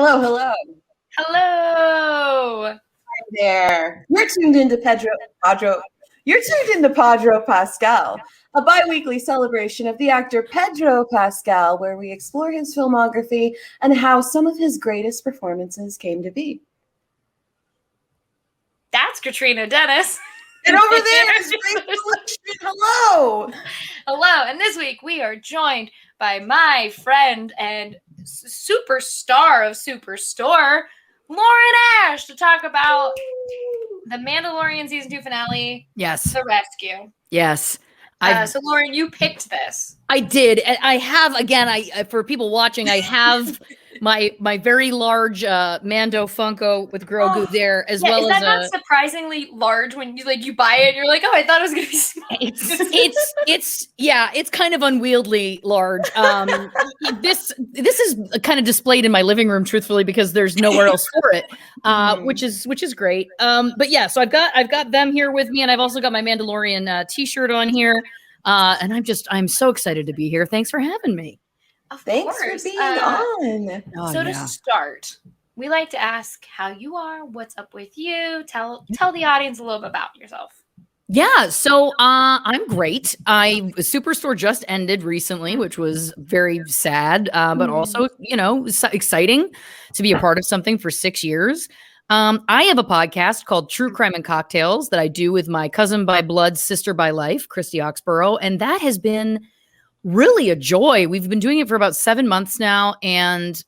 Hello, hello. Hello. Hi there. You're tuned into Pedro. You're tuned into Podro Pascal, a bi-weekly celebration of the actor Pedro Pascal, where we explore his filmography and how some of his greatest performances came to be. That's Catrina Dennis. And over there is Rachel. Hello. Hello. And this week we are joined by my friend and superstar of Superstore, Lauren Ash, to talk about the Mandalorian season 2 finale. Yes. The Rescue. Yes. So Lauren, you picked this. I did. I have, again, for people watching, I have my very large Mando Funko with Grogu there, as well is as that not surprisingly large when you buy it and you're like, oh, I thought it was gonna be small. It's kind of unwieldy large. This is kind of displayed in my living room, truthfully, because there's nowhere else for it, which is great. But yeah, so I've got them here with me, and I've also got my Mandalorian t-shirt on here. And I'm so excited to be here. Thanks for having me. Thanks for being on. To start, we like to ask how you are, what's up with you. Tell the audience a little bit about yourself. Yeah, so I'm great. Superstore just ended recently, which was very sad, but also, exciting to be a part of something for 6 years. I have a podcast called True Crime and Cocktails that I do with my cousin by blood, sister by life, Christy Oxborough, and that has been really a joy. We've been doing it for about 7 months now, and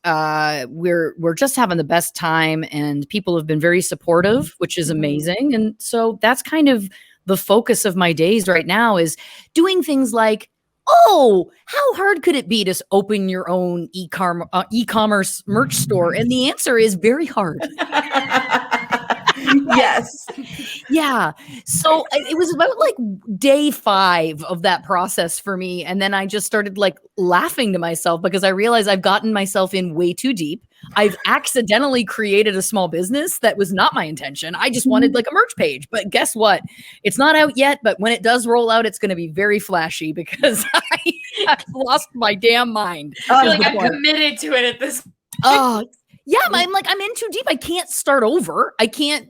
we're just having the best time, and people have been very supportive, which is amazing. And so that's kind of the focus of my days right now, is doing things like, oh, how hard could it be to open your own e-commerce merch store? And the answer is very hard. Yes. Yeah. So it was about like day 5 of that process for me. And then I just started like laughing to myself because I realized I've gotten myself in way too deep. I've accidentally created a small business that was not my intention. I just wanted like a merch page, but guess what? It's not out yet, but when it does roll out, it's going to be very flashy because I've lost my damn mind. I feel like I'm committed to it at this point. Oh, yeah, I'm in too deep. I can't start over. I can't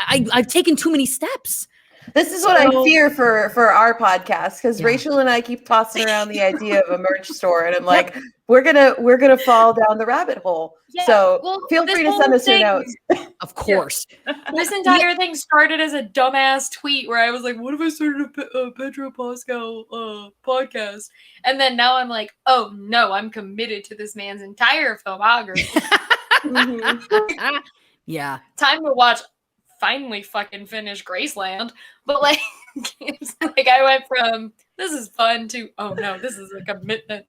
I've taken too many steps. This is what I fear for our podcast, because Rachel and I keep tossing around the idea of a merch store, and I'm like, we're gonna fall down the rabbit hole. Yeah, so feel free to send us your notes. Of course. This entire thing started as a dumbass tweet where I was like, what if I started a Pedro Pascal podcast? And then now I'm like, oh no, I'm committed to this man's entire filmography. Yeah. Time to watch. Finally fucking finish Graceland, but like it's like I went from this is fun to oh no, this is a commitment.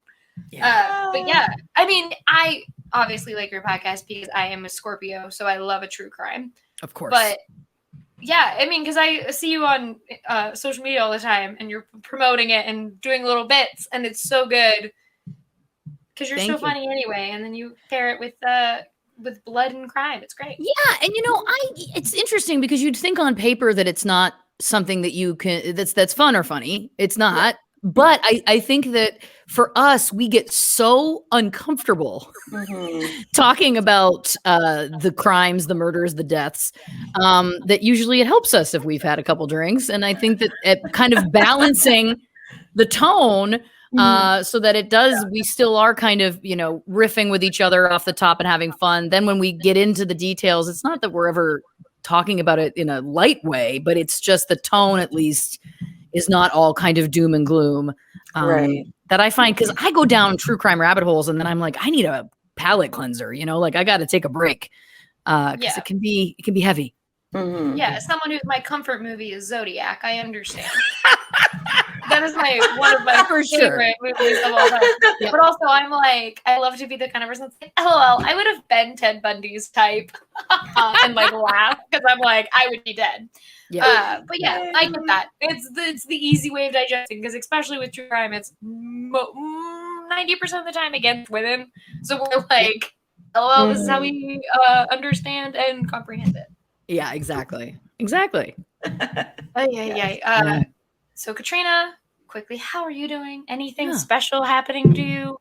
But yeah, I mean, I obviously like your podcast because I am a Scorpio, so I love a true crime, of course. But yeah, I mean, because I see you on social media all the time, and you're promoting it and doing little bits, and it's so good because you're so funny anyway, and then you pair it with blood and crime. It's great. Yeah. And it's interesting because you'd think on paper that it's not something that you can, that's fun or funny. It's not. Yeah. But I think that for us, we get so uncomfortable talking about the crimes, the murders, the deaths, that usually it helps us if we've had a couple drinks. And I think that at kind of balancing the tone, so that it does, we still are kind of, riffing with each other off the top and having fun. Then when we get into the details, it's not that we're ever talking about it in a light way, but it's just the tone at least is not all kind of doom and gloom. Right. That I find, because I go down true crime rabbit holes and then I'm like, I need a palate cleanser, I got to take a break because it can be heavy. Mm-hmm. Yeah, as someone my comfort movie is Zodiac, I understand. That is one of my favorite movies of all time. Yeah. But also, I'm like, I love to be the kind of person that's like, LOL, I would have been Ted Bundy's type, and like laugh because I'm like, I would be dead. Yeah. But yeah, I get that. It's the easy way of digesting because especially with true crime, it's 90% of the time against women. So we're like, LOL, this is how we understand and comprehend it. Yeah, exactly. So Catrina, quickly, how are you doing? Anything special happening to you?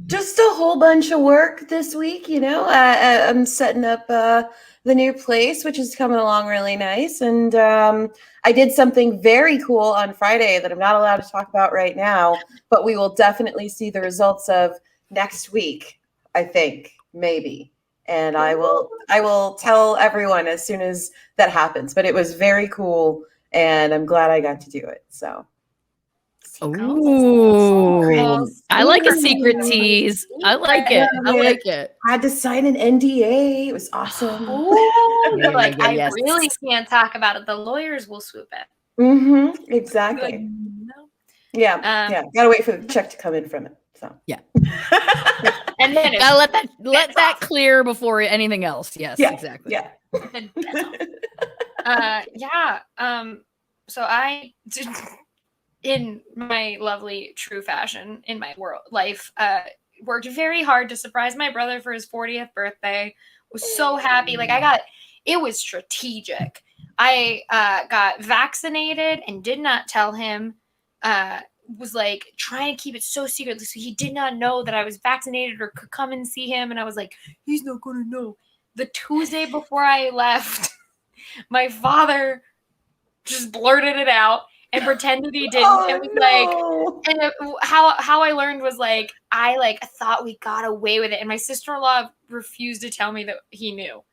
Just a whole bunch of work this week. I'm setting up the new place, which is coming along really nice. And I did something very cool on Friday that I'm not allowed to talk about right now, but we will definitely see the results of next week, I think, maybe. And I will tell everyone as soon as that happens. But it was very cool, and I'm glad I got to do it. So. Ooh, I like a secret tease. I like it. I had to sign an NDA. It was awesome. I really can't talk about it. The lawyers will swoop it. Mm-hmm. Exactly. No. Yeah. Gotta wait for the check to come in from it. So yeah. And then gotta let that clear before anything else. Yes, exactly. Yeah. So I did, in my lovely true fashion in my life, worked very hard to surprise my brother for his 40th birthday. Was so happy. It was strategic. I got vaccinated and did not tell him. Was trying to keep it so secret, so he did not know that I was vaccinated or could come and see him. And I was like, he's not gonna know. The Tuesday before I left, my father just blurted it out and pretended he didn't. And was how I learned was I thought we got away with it, and my sister-in-law refused to tell me that he knew,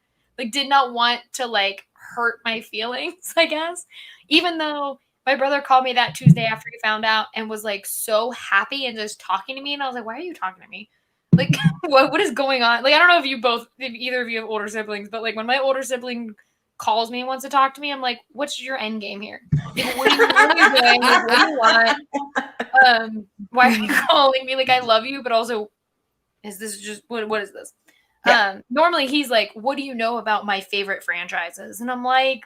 did not want to hurt my feelings, I guess, even though my brother called me that Tuesday after he found out and was so happy and just talking to me. And I was like, why are you talking to me? What is going on? I don't know if either of you have older siblings, but when my older sibling calls me and wants to talk to me, I'm like, what's your end game here? What are you doing? What do you want? Why are you calling me? I love you, but also, is this just, what is this? Yeah. Normally he's like, what do you know about my favorite franchises? And I'm like,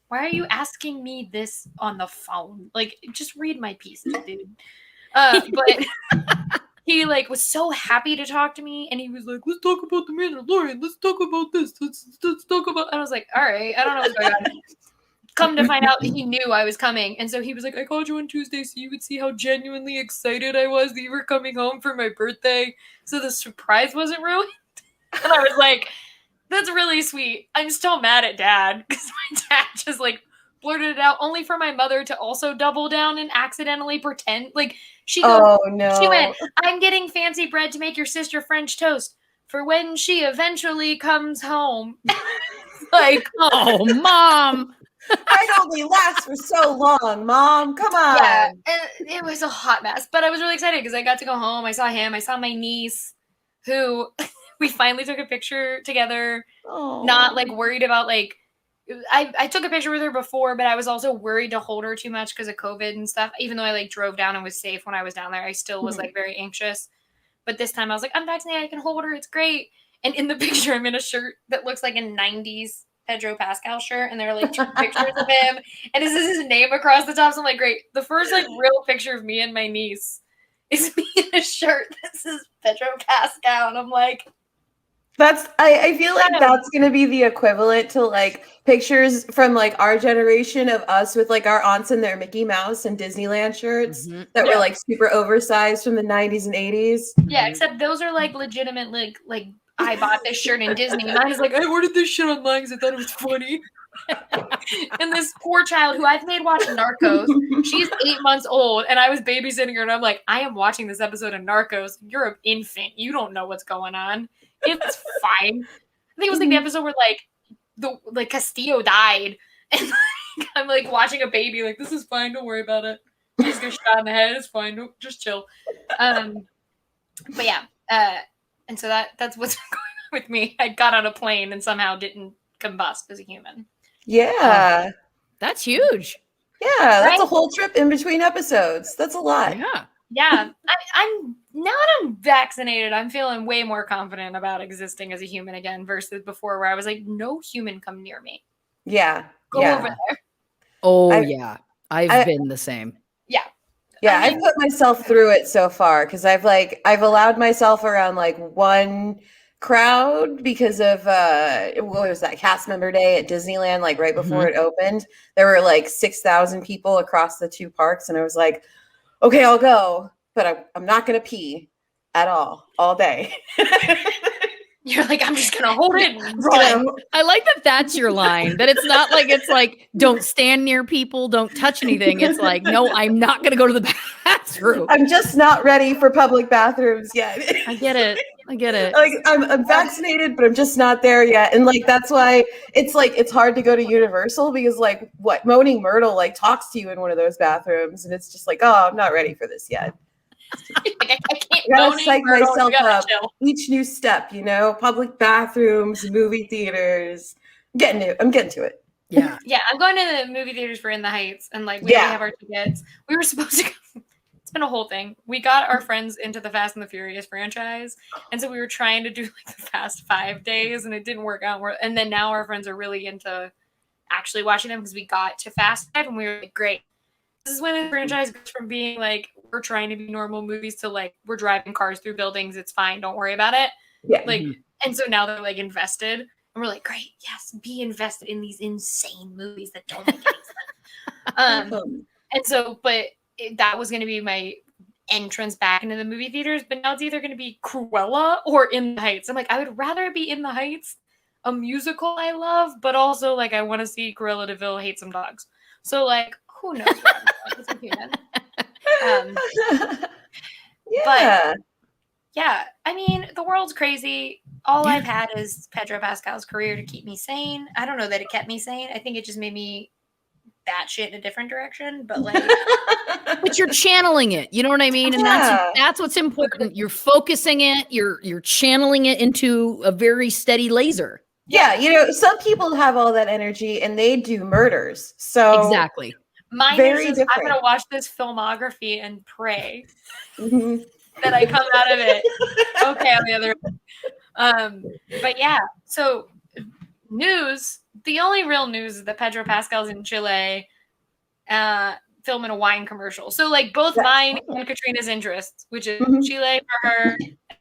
why are you asking me this on the phone? Just read my pieces, dude. But he was so happy to talk to me, and he was like, let's talk about the Mandalorian. Let's talk about this. Let's talk about. And I was like, all right, I don't know what's going on. Come to find out, he knew I was coming, and so he was like, I called you on Tuesday so you would see how genuinely excited I was that you were coming home for my birthday, so the surprise wasn't ruined. And I was like, that's really sweet. I'm still mad at Dad because my dad just blurted it out, only for my mother to also double down and accidentally pretend. She goes, oh no. She went, I'm getting fancy bread to make your sister French toast for when she eventually comes home. Oh, Mom. I only last for so long, Mom. Come on. Yeah, and it was a hot mess, but I was really excited because I got to go home. I saw him. I saw my niece, who we finally took a picture together. Oh. Not worried about I took a picture with her before, but I was also worried to hold her too much because of COVID and stuff. Even though I drove down and was safe when I was down there, I still was very anxious. But this time I was like, I'm vaccinated. I can hold her. It's great. And in the picture, I'm in a shirt that looks like a 90s Pedro Pascal shirt. And there are two pictures of him. And this is his name across the top. So I'm like, great. The first real picture of me and my niece is me in a shirt that says Pedro Pascal. And I'm like, I feel like that's going to be the equivalent to pictures from our generation of us with our aunts in their Mickey Mouse and Disneyland shirts that were super oversized from the 90s and 80s. Yeah, except those are legitimate, I bought this shirt in Disney. And I was I ordered this shit online because I thought it was funny. And this poor child who I've made watch Narcos, she's 8 months old, and I was babysitting her, and I'm like, I am watching this episode of Narcos. You're an infant. You don't know what's going on. It's fine. I think it was the episode where the Castillo died, and I'm watching a baby this is fine, don't worry about it. He's gonna shot in the head, it's fine, don't, just chill. But yeah, and so that's what's going on with me. I got on a plane and somehow didn't combust as a human. Yeah, that's huge. Yeah, that's a whole trip in between episodes. That's a lot. Yeah, I'm now that I'm vaccinated, I'm feeling way more confident about existing as a human again versus before, where I was like, no human come near me. Yeah, go over there. Oh, I've been the same. Yeah, I've put myself through it so far because I've allowed myself around one crowd because of what was that, cast member day at Disneyland, right before it opened. There were 6,000 people across the two parks, and I was like, okay, I'll go. but I'm not going to pee at all day. You're like, I'm just gonna hold it and Run. I like that that's your line. That it's not like it's like, don't stand near people, don't touch anything. It's like, no, I'm not going to go to the bathroom. I'm just not ready for public bathrooms yet. I get it. Like I'm vaccinated, but I'm just not there yet. And like that's why it's like it's hard to go to Universal because like what Moaning Myrtle like talks to you in one of those bathrooms, and it's just like, oh, I'm not ready for this yet. I can't I gotta Moaning psych Myrtle, myself you gotta up. chill. Each new step, public bathrooms, movie theaters. I'm getting to it. Yeah. Yeah, I'm going to the movie theaters for In the Heights, and like we already have our tickets. We were supposed to go. It's been a whole thing. We got our friends into the Fast and the Furious franchise, and so we were trying to do like the Fast 5 days, and it didn't work out. And then now our friends are really into actually watching them because we got to Fast 5, and we were like, great. This is when the franchise goes from being like we're trying to be normal movies to like we're driving cars through buildings. It's fine. Don't worry about it. Yeah. Like, and so now they're like invested, and we're like, great, yes, be invested in these insane movies that don't make any sense. And so, but that was going to be my entrance back into the movie theaters. But now it's either going to be Cruella or In the Heights. I'm like, I would rather be In the Heights, a musical I love, but also like I want to see Cruella DeVille hate some dogs. So like, who knows? It's a human. Yeah. But yeah, I mean, the world's crazy. All I've had is Pedro Pascal's career to keep me sane. I don't know that it kept me sane. I think it just made me batshit in a different direction. But like, but you're channeling it. You know what I mean? And that's what's important. You're focusing it. You're channeling it into a very steady laser. Yeah, some people have all that energy and they do murders. So exactly. Mine very is just, I'm going to watch this filmography and pray that I come out of it okay on the other end. But yeah, so news. The only real news is that Pedro Pascal's in Chile filming a wine commercial. So like both mine and Catrina's interests, which is Chile for her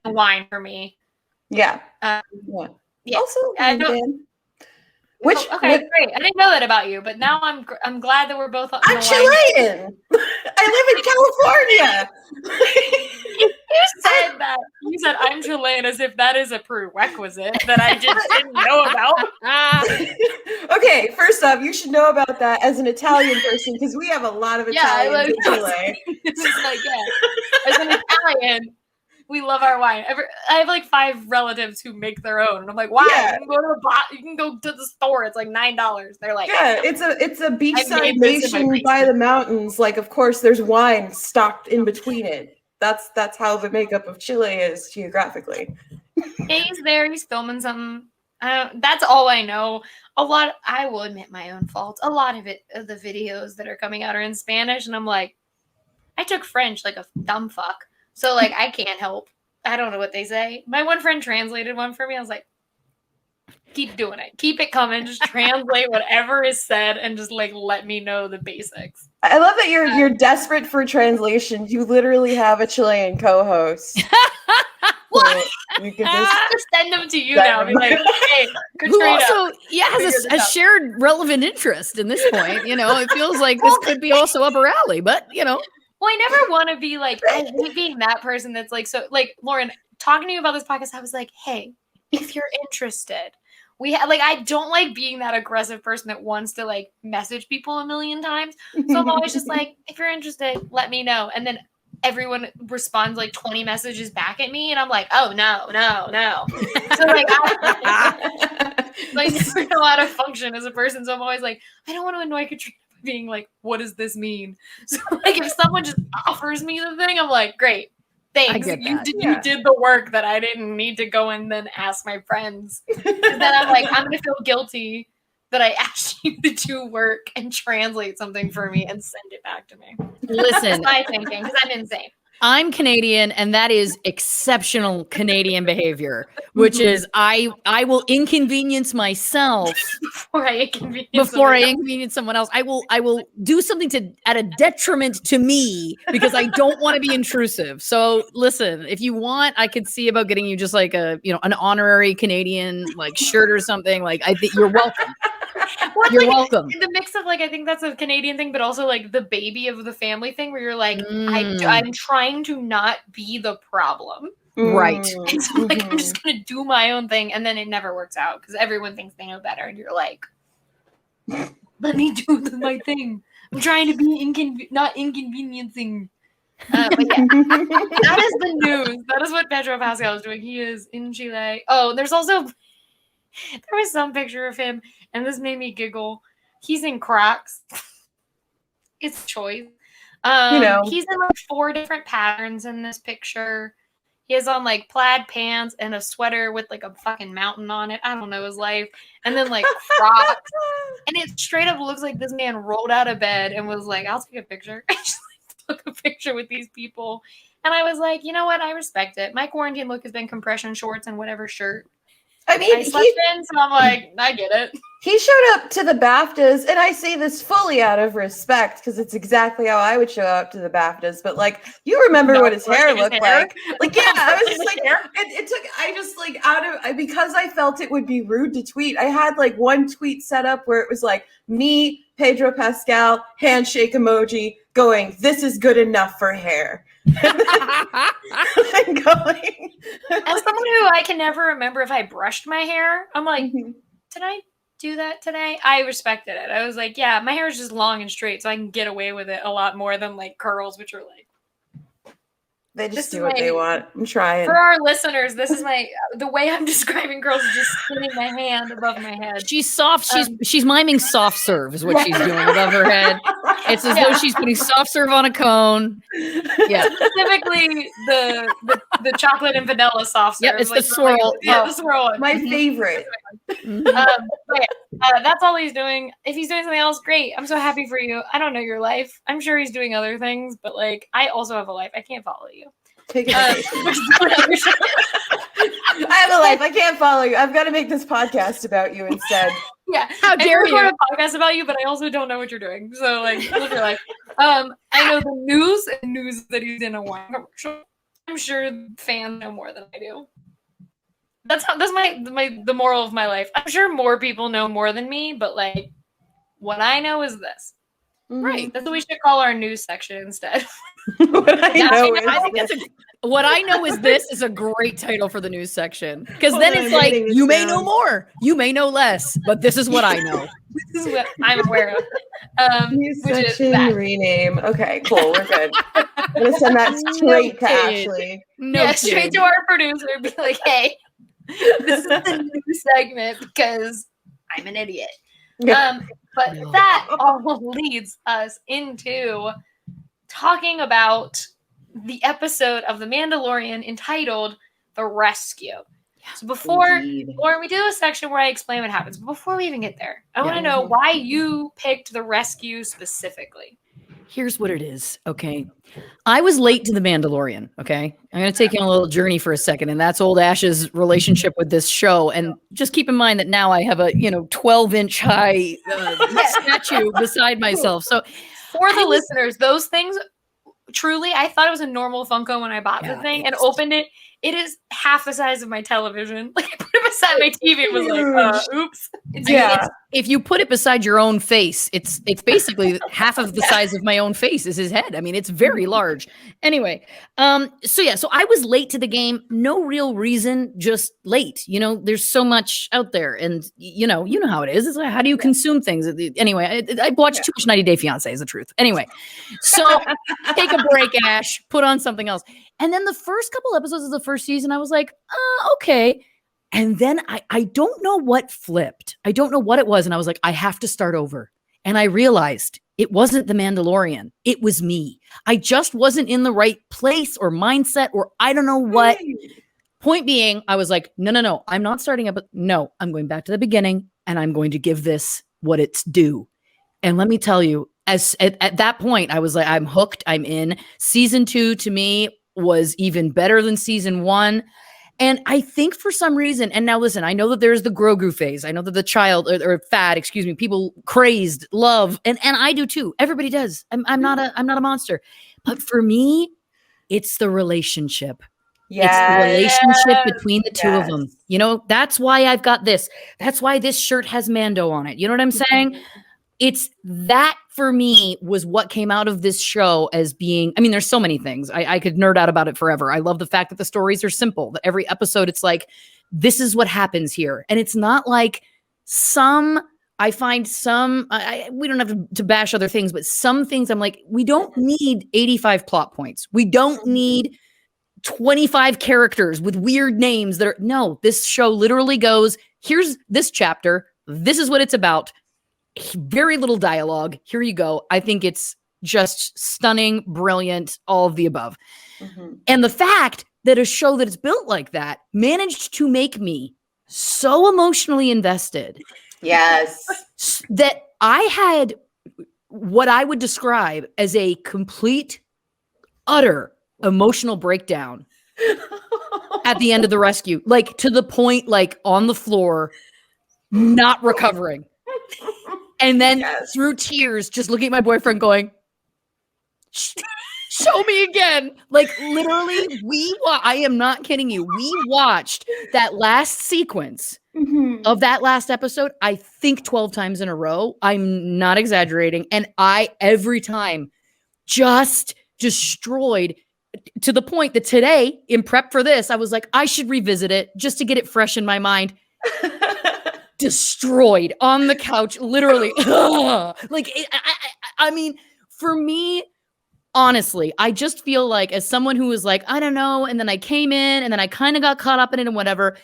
and wine for me. Yeah. Yeah. Also, great. I didn't know that about you, but now I'm glad that we're both. I'm Chilean. I live in California. You said I'm Chilean as if that is a prerequisite that I just didn't know about. Okay, first off, you should know about that as an Italian person because we have a lot of Italians in Chile. It's just like as an Italian. We love our wine. I have like 5 relatives who make their own, and I'm like, wow, you can go to the store. It's like $9. They're like, yeah, it's a beachside nation by the mountains. Like, of course, there's wine stocked in between it. That's how the makeup of Chile is geographically. He's there. He's filming something. That's all I know. I will admit my own fault. A lot of the videos that are coming out are in Spanish, and I'm like, I took French like a dumb fuck. So, like, I can't help. I don't know what they say. My one friend translated one for me. I was like, keep doing it. Keep it coming. Just translate whatever is said and just, like, let me know the basics. I love that you're desperate for translation. You literally have a Chilean co-host. What? So you can just send them to you now. Be like, hey, who also has a shared relevant interest in this point. It feels like this could be also up her alley, but Well, I never want to be like, I hate being that person that's like, so like Lauren, talking to you about this podcast, I was like, hey, if you're interested, I don't like being that aggressive person that wants to like message people a million times. So I'm always just like, if you're interested, let me know. And then everyone responds like 20 messages back at me. And I'm like, oh, no. So like, I never know how to function as a person. So I'm always like, I don't want to annoy Catrina. Being like, what does this mean? So like if someone just offers me the thing, I'm like, great, thanks. You did the work that I didn't need to go and then ask my friends. And then I'm like, I'm gonna feel guilty that I asked you to do work and translate something for me and send it back to me. Listen, that's my thinking because I'm insane. I'm Canadian, and that is exceptional Canadian behavior, which is I will inconvenience myself before I inconvenience someone else. I will do something at a detriment to me because I don't want to be intrusive. So listen, if you want, I could see about getting you just like an honorary Canadian like shirt or something. Like I think you're welcome. Well, You're like, welcome. the mix of like, I think that's a Canadian thing, but also like the baby of the family thing, where you're like, Mm. I'm trying to not be the problem. Right. And so like I'm just gonna do my own thing, and then it never works out because everyone thinks they know better, and you're like, let me do my thing. I'm trying to be not inconveniencing. But yeah, that is the news. That is what Pedro Pascal is doing. He is in Chile. Oh, there was some picture of him, and this made me giggle. He's in Crocs. It's a choice. He's in like 4 different patterns in this picture. He has on like plaid pants and a sweater with like a fucking mountain on it. I don't know his life. And then like Crocs. And it straight up looks like this man rolled out of bed and was like, I'll take a picture. I just like, took a picture with these people. And I was like, you know what? I respect it. My quarantine look has been compression shorts and whatever shirt I mean, I slept in, so I'm like, I get it. He showed up to the BAFTAs, and I say this fully out of respect because it's exactly how I would show up to the BAFTAs. But like, you remember what his hair looked like? Like, yeah, I was just like, it took. I just like because I felt it would be rude to tweet. I had like one tweet set up where it was like me, Pedro Pascal, handshake emoji, going, "This is good enough for hair." And going. As someone who I can never remember if I brushed my hair, I'm like, did I do that today? I respected it. I was like, yeah, my hair is just long and straight, so I can get away with it a lot more than like curls, which are like, they just do what they want. I'm trying. For our listeners, this is the way I'm describing girls is just spinning my hand above my head. She's soft. She's miming soft serve is what she's doing above her head. It's as though she's putting soft serve on a cone. Yeah, specifically the chocolate and vanilla soft serve. Yeah, it's like, the swirl. The swirl one. My favorite. That's all he's doing. If he's doing something else, great. I'm so happy for you. I don't know your life. I'm sure he's doing other things, but like, I also have a life. I can't follow you. Take it. I have a life. I can't follow you. I've got to make this podcast about you instead. Yeah. How dare you? I record a podcast about you, but I also don't know what you're doing. So like, live your life. I know the news that he's in a wine commercial. I'm sure fans know more than I do. That's the moral of my life. I'm sure more people know more than me, but like, what I know is this. Right. That's what we should call our news section instead. What I know is this is a great title for the news section, because then it's like, you may know more, you may know less, but this is what I know. This is what I'm aware of. News section rename. Okay, cool. We're good. I'm gonna send that straight to Ashley. Straight to our producer and be like, hey, this is the new segment because I'm an idiot. But that all leads us into talking about the episode of The Mandalorian entitled The Rescue. So before we do a section where I explain what happens, but before we even get there, I want to know why you picked The Rescue specifically. Here's what it is, okay? I was late to The Mandalorian, okay? I'm going to take you on a little journey for a second, and that's old Ash's relationship with this show. And just keep in mind that now I have a 12-inch high statue beside myself. So for the listeners, those things, truly, I thought it was a normal Funko when I bought the thing and opened it. It is half the size of my television. Like, I put it beside my TV. It was like, oops. If you put it beside your own face, it's basically half of the size of my own face is his head. I mean, it's very large. Anyway, so I was late to the game. No real reason, just late. There's so much out there, and you know how it is. It's like, how do you consume things? Anyway, I watched too much 90 Day Fiance is the truth. Anyway, so take a break, Ash. Put on something else. And then the first couple episodes of the first season, I was like, okay. And then I don't know what flipped. I don't know what it was. And I was like, I have to start over. And I realized it wasn't The Mandalorian. It was me. I just wasn't in the right place or mindset, or I don't know what. Point being, I was like, no, I'm not starting up. No, I'm going back to the beginning, and I'm going to give this what it's due. And let me tell you, at that point, I was like, I'm hooked. I'm in. Season 2 to me was even better than season 1. And I think for some reason, and now listen, I know that there's the Grogu phase. I know that the child or fad, people crazed love, and I do too. Everybody does. I'm not a monster. But for me, it's the relationship. It's the relationship Yes. between the two of them. You know, that's why I've got this. That's why this shirt has Mando on it. You know what I'm saying? It's that for me was what came out of this show as being, I mean, there's so many things. I could nerd out about it forever. I love the fact that the stories are simple, that every episode it's like, this is what happens here. And it's not like I find some, we don't have to bash other things, but some things I'm like, we don't need 85 plot points. We don't need 25 characters with weird names that are, no, this show literally goes, here's this chapter. This is what it's about. Very little dialogue. Here you go. I think it's just stunning, brilliant, all of the above. And the fact that a show that is built like that managed to make me so emotionally invested. Yes. That I had what I would describe as a complete, utter emotional breakdown at the end of the rescue. Like to the point, like on the floor, not recovering. And then through tears, just looking at my boyfriend going, show me again. Like literally, I am not kidding you. We watched that last sequence of that last episode, I think 12 times in a row. I'm not exaggerating. And I, every time, just destroyed to the point that today, in prep for this, I was like, I should revisit it just to get it fresh in my mind. Destroyed on the couch, literally. Like, I mean, for me, honestly, I just feel like as someone who was like, I don't know, and then I came in and then I kind of got caught up in it and whatever,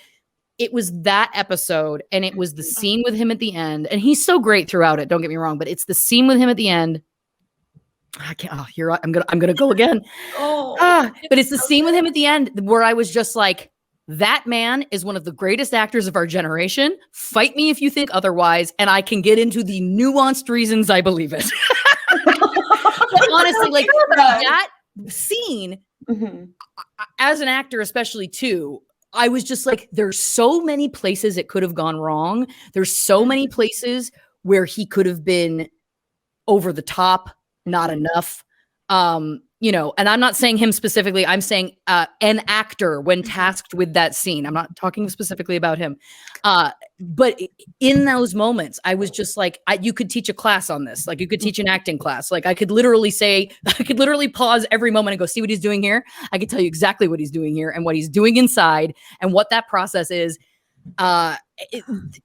it was that episode and it was the scene with him at the end. And he's so great throughout it, don't get me wrong, but it's the scene with him at the end. I can't, I'm gonna go again. But it's the scene with him at the end where I was just like, that man is one of the greatest actors of our generation. Fight me if you think otherwise, and I can get into the nuanced reasons I believe it. But honestly, like that scene, as an actor, especially too, I was just like, there's so many places it could have gone wrong. There's so many places where he could have been over the top, not enough. You know, and I'm not saying him specifically, I'm saying an actor when tasked with that scene. I'm not talking specifically about him. But in those moments, I was just like, you could teach a class on this. Like you could teach an acting class. Like I could literally pause every moment and go, see what he's doing here. I could tell you exactly what he's doing here and what he's doing inside and what that process is.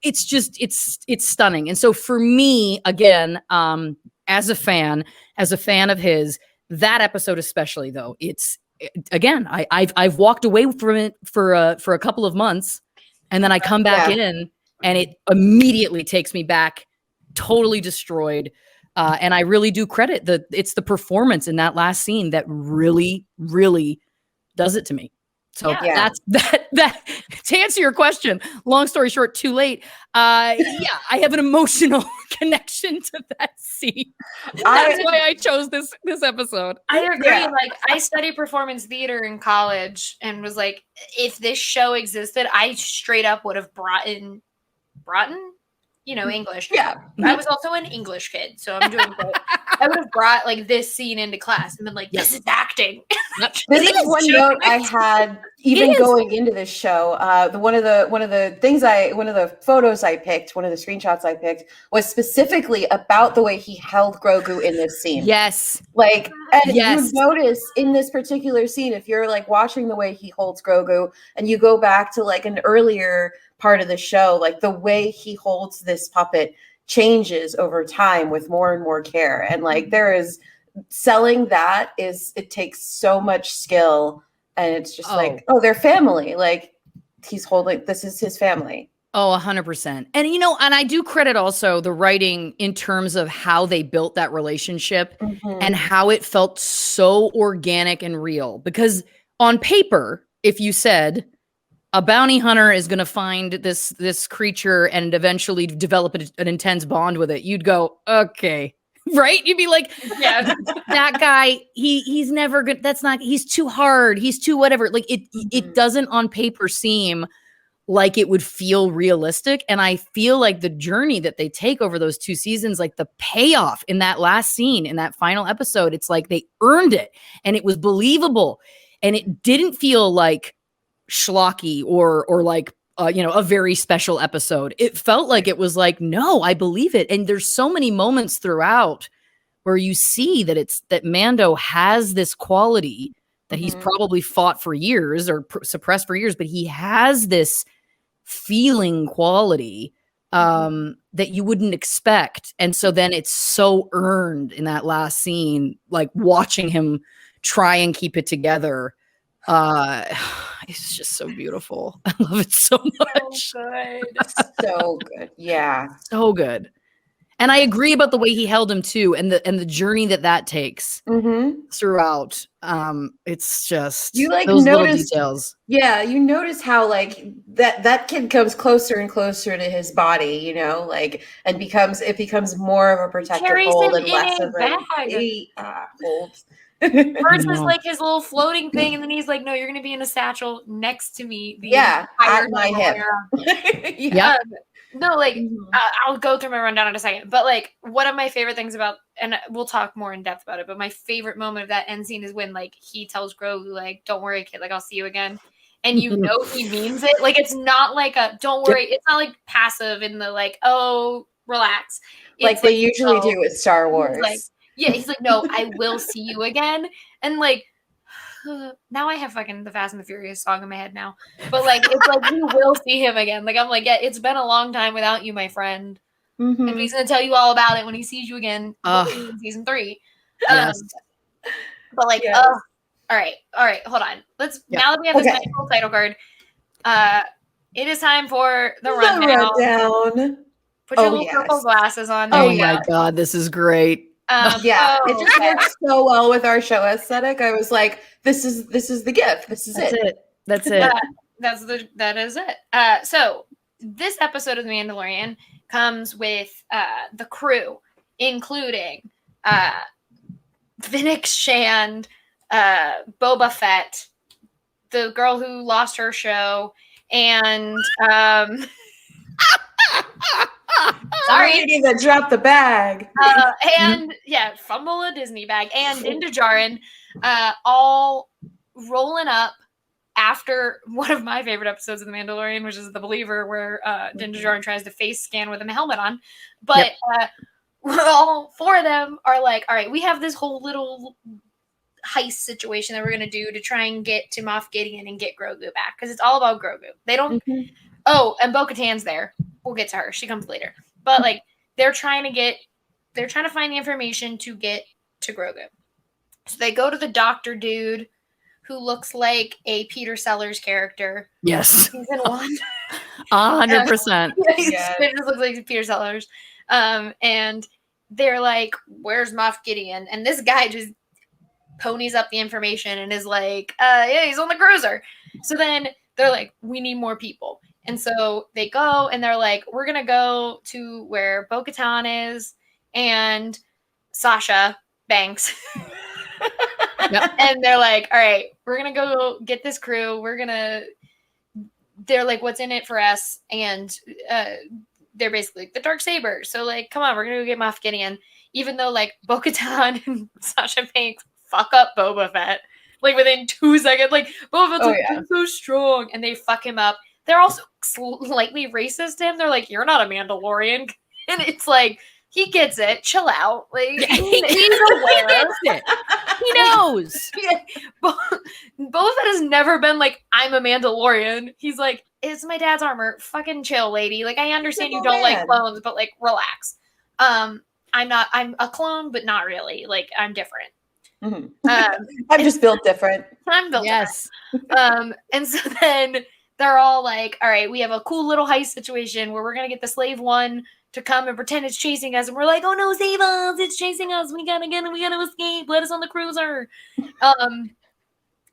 It's stunning. And so for me, again, as a fan of his, that episode especially though, it's again, I've walked away from it for a couple of months, and then I come back in, and it immediately takes me back, totally destroyed. And I really do credit it's the performance in that last scene that really, really does it to me. So that's that to answer your question, long story short, too late. I have an emotional connection to that scene. That's why I chose this episode. I agree. Yeah. Like I studied performance theater in college and was like, if this show existed, I straight up would have brought in, English. Yeah. I was also an English kid, so I'm doing great. I would have brought like this scene into class and been like, this is acting. This is one note I had even going into this show. One of the photos I picked, one of the screenshots I picked was specifically about the way he held Grogu in this scene. Yes. Like, and you notice in this particular scene, if you're like watching the way he holds Grogu and you go back to like an earlier part of the show, like the way he holds this puppet changes over time with more and more care. And like there is selling that it takes so much skill, and it's just like, they're family. Like he's holding, this is his family. 100%. And, and I do credit also the writing in terms of how they built that relationship and how it felt so organic and real. Because on paper, if you said a bounty hunter is going to find this creature and eventually develop an intense bond with it, you'd go, okay. Right? You'd be like, yeah, that guy, he's never good. He's too hard. He's too whatever. Like it doesn't on paper seem like it would feel realistic. And I feel like the journey that they take over those 2 seasons, like the payoff in that last scene, in that final episode, it's like they earned it and it was believable. and it didn't feel like schlocky or like a very special episode. It felt like it was like, no, I believe it. And there's so many moments throughout where you see that Mando has this quality that he's probably fought for years or suppressed for years, but he has this feeling quality that you wouldn't expect. And so then it's so earned in that last scene, like watching him try and keep it together. It's just so beautiful. I love it so much. So good. So good. Yeah. So good. And I agree about the way he held him too, and the journey that takes throughout. It's just you like those little notice details. Yeah, you notice how like that kid comes closer and closer to his body, you know, like and becomes more of a protective Carries hold him and in less a of a hold. versus No. like his little floating thing, and then he's like, "No, you're going to be in a satchel next to me." At my hip. Yeah. No, like I'll go through my rundown in a second, but like one of my favorite things about, and we'll talk more in depth about it, but my favorite moment of that end scene is when like he tells Grogu like, "Don't worry, kid, like I'll see you again," and you know he means it. Like it's not like a "don't worry," it's not like passive in the like, "Oh, relax," like they usually do with Star Wars. He's like, "No, I will see you again," and like. Now I have fucking the Fast and the Furious song in my head now. But like it's like you will see him again. Like I'm like, yeah, it's been a long time without you, my friend. And he's gonna tell you all about it when he sees you again in season 3. Yes. But like, all right, hold on. Let's now that we have this nice little title card, it is time for the rundown. Put your little purple glasses on. Oh my god, this is great. It just works so well with our show aesthetic. I was like, this is the gift. This is it. That's it. That is it. So this episode of The Mandalorian comes with the crew, including Fennec Shand, Boba Fett, the girl who lost her show, and sorry, that dropped the bag. And fumble a Disney bag, and Din Djarin, all rolling up after one of my favorite episodes of The Mandalorian, which is The Believer, where Din Djarin tries to face scan with a helmet on. But all 4 of them are like, all right, we have this whole little heist situation that we're going to do to try and get to Moff Gideon and get Grogu back, because it's all about Grogu. They don't... Oh, and Bo-Katan's there. We'll get to her. She comes later. But like they're trying to find the information to get to Grogu. So they go to the doctor dude who looks like a Peter Sellers character. Yes. Season 1. 100%. It just looks like Peter Sellers. And they're like, "Where's Moff Gideon?" And this guy just ponies up the information and is like, he's on the cruiser. So then they're like, "We need more people." And so they go and they're like, "We're going to go to where Bo-Katan is and Sasha Banks." And they're like, "All right, we're going to go get this crew. They're like, "What's in it for us?" And they're basically like, the Darksaber. So like, come on, we're going to go get Moff Gideon. Even though like Bo-Katan and Sasha Banks fuck up Boba Fett. Like within 2 seconds, like Boba Fett's I'm so strong. And they fuck him up. They're also slightly racist to him. They're like, "You're not a Mandalorian." And it's like, he gets it. Chill out. Like he's aware. He knows. Boba Fett has never been like, "I'm a Mandalorian." He's like, "It's my dad's armor. Fucking chill, lady. Like, I understand you don't like clones, but like, relax. I'm a clone, but not really. Like, I'm different. I'm just built different. I'm built different." And so then they're all like, "All right, we have a cool little heist situation where we're going to get the Slave One to come and pretend it's chasing us." And we're like, "Oh no, save us. It's chasing us. We got to get him. We got to escape. Let us on the cruiser."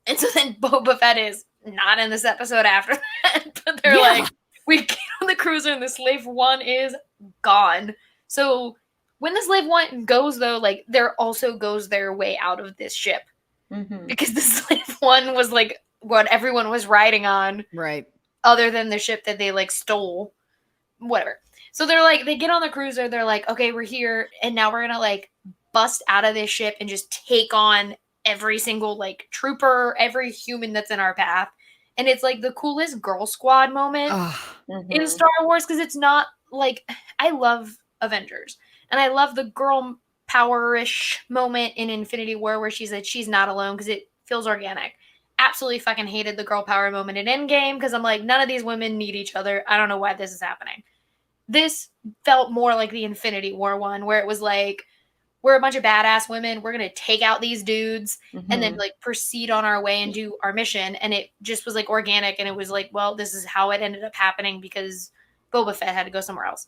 And so then Boba Fett is not in this episode after that. But they're like, we get on the cruiser and the Slave One is gone. So when the Slave One goes, though, like, there also goes their way out of this ship. Because the Slave One was like what everyone was riding on, right? Other than the ship that they like stole, whatever. So they're like, they get on the cruiser. They're like, "Okay, we're here, and now we're gonna like bust out of this ship and just take on every single like trooper, every human that's in our path. And it's like the coolest girl squad moment in Star Wars, because it's not like, I love Avengers and I love the girl power-ish moment in Infinity War where she's like, she's not alone, because it feels organic. Absolutely fucking hated the girl power moment in Endgame, because I'm like, none of these women need each other. I don't know why this is happening. This felt more like the Infinity War one, where it was like, we're a bunch of badass women, we're gonna take out these dudes and then like proceed on our way and do our mission. And it just was like organic, and it was like, well, this is how it ended up happening because Boba Fett had to go somewhere else.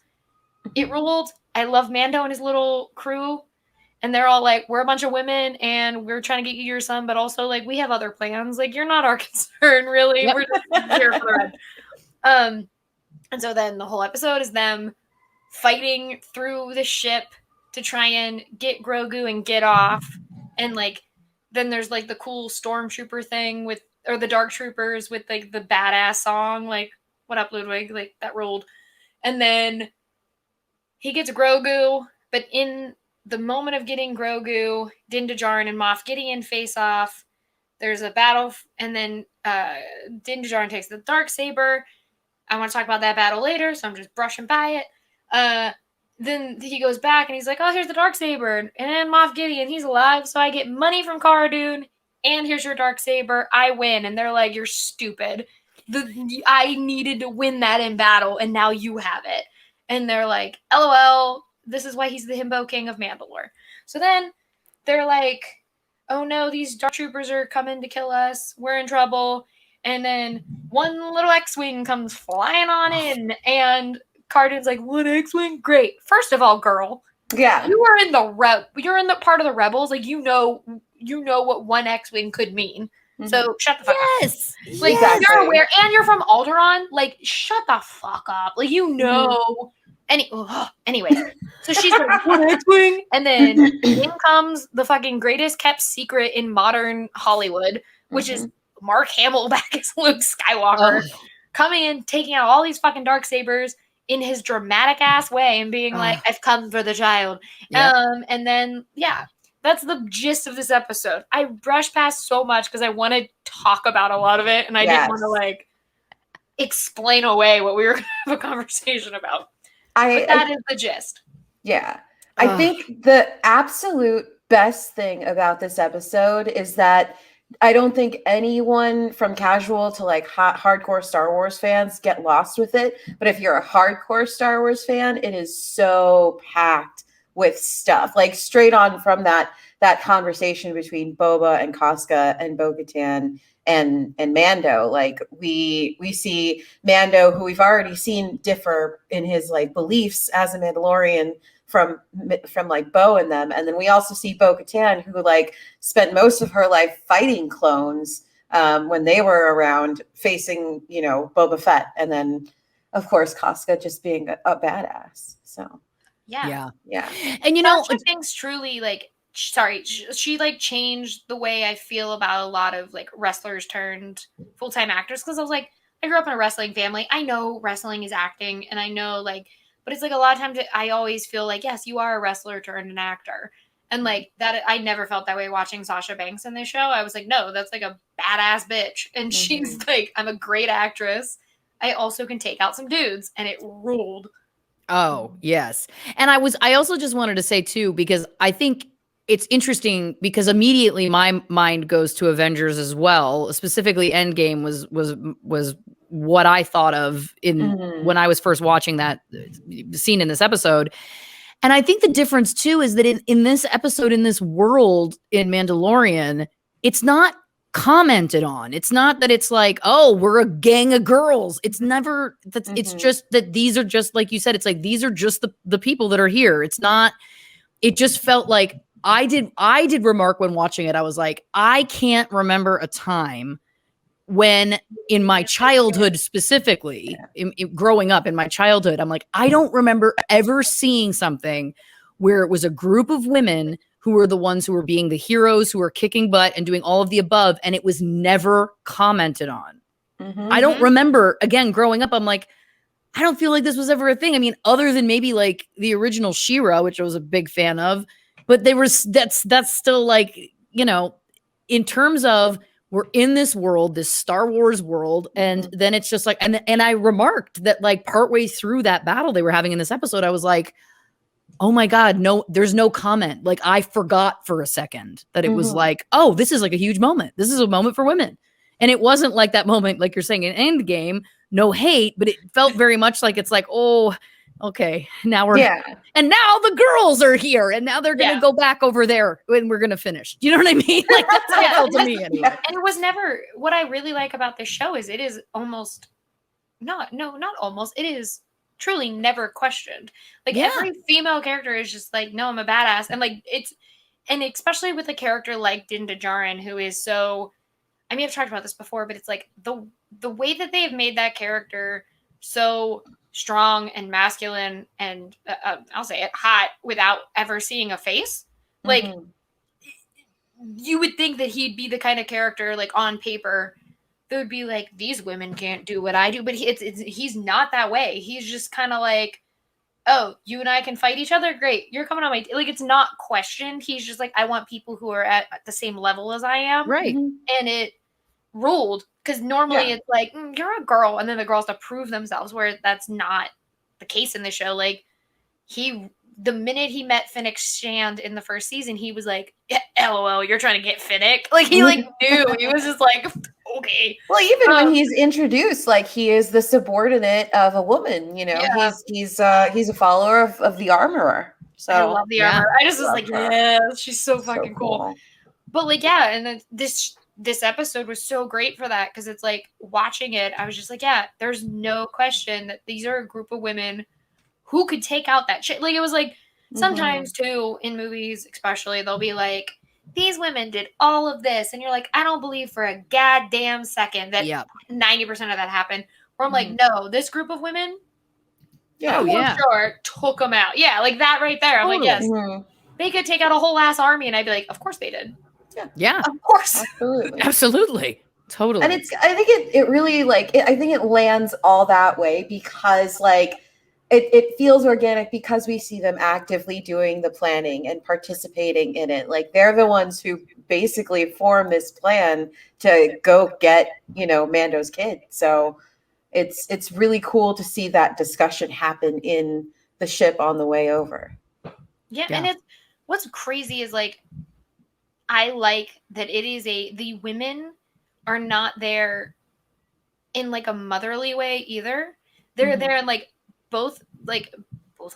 It ruled. I love Mando and his little crew, and they're all like, we're a bunch of women and we're trying to get you your son, but also like we have other plans. Like, you're not our concern, really. Yep. We're just here for the ride. And so then the whole episode is them fighting through the ship to try and get Grogu and get off. And like, then there's like the cool stormtrooper thing with, or the dark troopers with like the badass song, like, what up, Ludwig? Like, that ruled. And then he gets Grogu, but in the moment of getting Grogu, Din Djarin and Moff Gideon face off. There's a battle, and then Din Djarin takes the Darksaber. I want to talk about that battle later, so I'm just brushing by it. Then he goes back and he's like, oh, here's the Darksaber. And Moff Gideon, he's alive, so I get money from Cara Dune, and here's your Darksaber. I win. And they're like, you're stupid. I needed to win that in battle, and now you have it. And they're like, LOL, this is why he's the Himbo King of Mandalore. So then they're like, oh no, these Dark Troopers are coming to kill us. We're in trouble. And then one little X-Wing comes flying on in, and Carden's like, what X-Wing? Great. First of all, girl, yeah, you are in the you're in the part of the rebels. Like, you know what one X-Wing could mean. So shut the fuck up. Like, exactly. You're aware, and you're from Alderaan. Like, shut the fuck up. Like, you know. Anyway, so she's like, what X-Wing? And then in comes the fucking greatest kept secret in modern Hollywood, which is Mark Hamill back as Luke Skywalker, coming in, taking out all these fucking Darksabers in his dramatic ass way and being like, I've come for the child. Yep. And then, yeah, that's the gist of this episode. I brushed past so much because I want to talk about a lot of it, and I didn't want to like explain away what we were going to have a conversation about. But that is the gist. Yeah. I think the absolute best thing about this episode is that I don't think anyone from casual to like hardcore Star Wars fans get lost with it. But if you're a hardcore Star Wars fan, it is so packed with stuff. Like, straight on from that conversation between Boba and Casca and Bo-Katan and Mando. Like, we see Mando, who we've already seen differ in his like beliefs as a Mandalorian from like Bo and them. And then we also see Bo-Katan, who like spent most of her life fighting clones when they were around, facing, you know, Boba Fett. And then of course Casca just being a badass. So yeah. And you know, things truly like, sorry, she like changed the way I feel about a lot of like wrestlers turned full-time actors, because I was like, I grew up in a wrestling family. I know wrestling is acting, and I know like, but it's like a lot of times I always feel like, yes, you are a wrestler turned an actor. And like that, I never felt that way watching Sasha Banks in this show. I was like, no, that's like a badass bitch. And she's like, I'm a great actress. I also can take out some dudes, and it ruled. Oh, yes. And I also just wanted to say too, because I think it's interesting, because immediately my mind goes to Avengers as well. Specifically, Endgame was what I thought of when I was first watching that scene in this episode. And I think the difference too is that in this episode, in this world in Mandalorian, it's not commented on. It's not that it's like, oh, we're a gang of girls. It's never that. It's just that these are just, like you said, it's like, these are just the people that are here. It's not, it just felt like I did remark when watching it. I was like, I can't remember a time when in my childhood, specifically growing up in my childhood, I'm like, I don't remember ever seeing something where it was a group of women who were the ones who were being the heroes, who were kicking butt and doing all of the above, and it was never commented on. I don't remember, again, growing up, I'm like, I don't feel like this was ever a thing. I mean, other than maybe like the original She-Ra, which I was a big fan of, but that's still like, you know, in terms of we're in this world, this Star Wars world, and then it's just like, and I remarked that like partway through that battle they were having in this episode, I was like, oh my God, no, there's no comment. Like I forgot for a second that it was like, oh, this is like a huge moment. This is a moment for women. And it wasn't like that moment, like you're saying in Endgame, no hate, but it felt very much like it's like, oh, okay, now we're, and now the girls are here and now they're going to go back over there when we're going to finish. Do you know what I mean? Like that's how it felt to me anyway. And it was never, what I really like about this show is it is almost, not almost, it is truly never questioned. Like every female character is just like, no, I'm a badass. And like it's, and especially with a character like Din Djarin, who is so, I mean, I've talked about this before, but it's like the way that they have made that character so strong and masculine and I'll say it, hot without ever seeing a face. Like you would think that he'd be the kind of character like on paper that would be like, these women can't do what I do, but he's not that way. He's just kind of like, oh, you and I can fight each other? Great. You're coming on my... Like, it's not questioned. He's just like, I want people who are at the same level as I am. Right. And it ruled. Because normally it's like, you're a girl. And then the girls have to prove themselves, where that's not the case in the show. Like, the minute he met Finnick Shand in the first season, he was like, LOL, you're trying to get Finnick? Like, he like knew. He was just like... Okay. Well, even when he's introduced, like he is the subordinate of a woman, you know, he's a follower of the armorer. So I love the armorer. I just was like, yeah, she's so fucking cool. But like, yeah, and then this episode was so great for that, because it's like watching it, I was just like, yeah, there's no question that these are a group of women who could take out that shit. Like it was like sometimes too in movies, especially, they'll be like, these women did all of this. And you're like, I don't believe for a goddamn second that 90% of that happened. Where I'm like, no, this group of women, sure, took them out. Yeah, like that right there. I'm like, yes, they could take out a whole ass army. And I'd be like, of course they did. Yeah. Of course. Absolutely. Totally. And I think it really like, I think it lands all that way because like, it feels organic because we see them actively doing the planning and participating in it. Like they're the ones who basically form this plan to go get, you know, Mando's kid. So it's really cool to see that discussion happen in the ship on the way over. Yeah. And it's, what's crazy is like, I like that it is the women are not there in like a motherly way either. They're there in like, both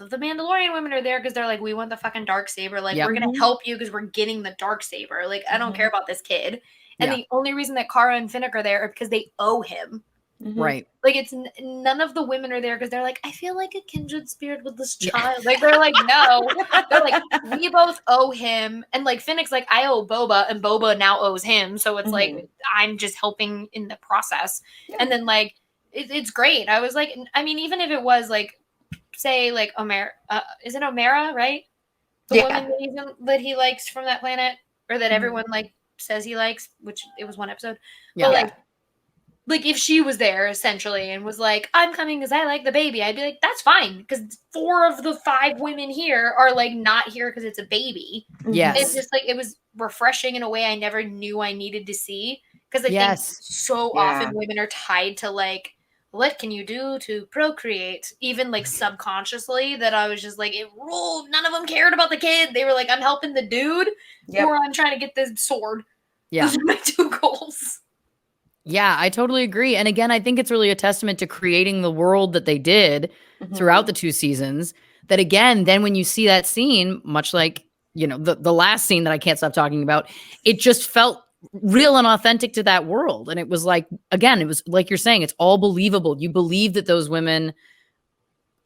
of the Mandalorian women are there because they're like, we want the fucking Darksaber. Like, we're going to help you because we're getting the Darksaber. Like, I don't care about this kid. And the only reason that Cara and Finnick are there are because they owe him. Right. Like, it's none of the women are there because they're like, I feel like a kindred spirit with this child. Like, they're like, no. They're like, we both owe him. And like, Finnick's like, I owe Boba, and Boba now owes him. So it's like, I'm just helping in the process. And then like, it's great. I was like, I mean, even if it was like, say like is it Omera, right? The woman that he likes from that planet, or that everyone like says he likes, which it was one episode. But like if she was there essentially and was like, I'm coming because I like the baby, I'd be like, that's fine, because 4 of the 5 women here are like not here because it's a baby. Yes. It's just like, it was refreshing in a way I never knew I needed to see, because I think so often women are tied to like, what can you do to procreate, even like subconsciously, that I was just like, it ruled. None of them cared about the kid. They were like, I'm helping the dude, or I'm trying to get this sword. Those are my 2 goals. Yeah, I totally agree. And again, I think it's really a testament to creating the world that they did throughout the 2 seasons, that again, then when you see that scene, much like, you know, the last scene that I can't stop talking about, it just felt real and authentic to that world. And it was like, again, it was like you're saying, it's all believable. You believe that those women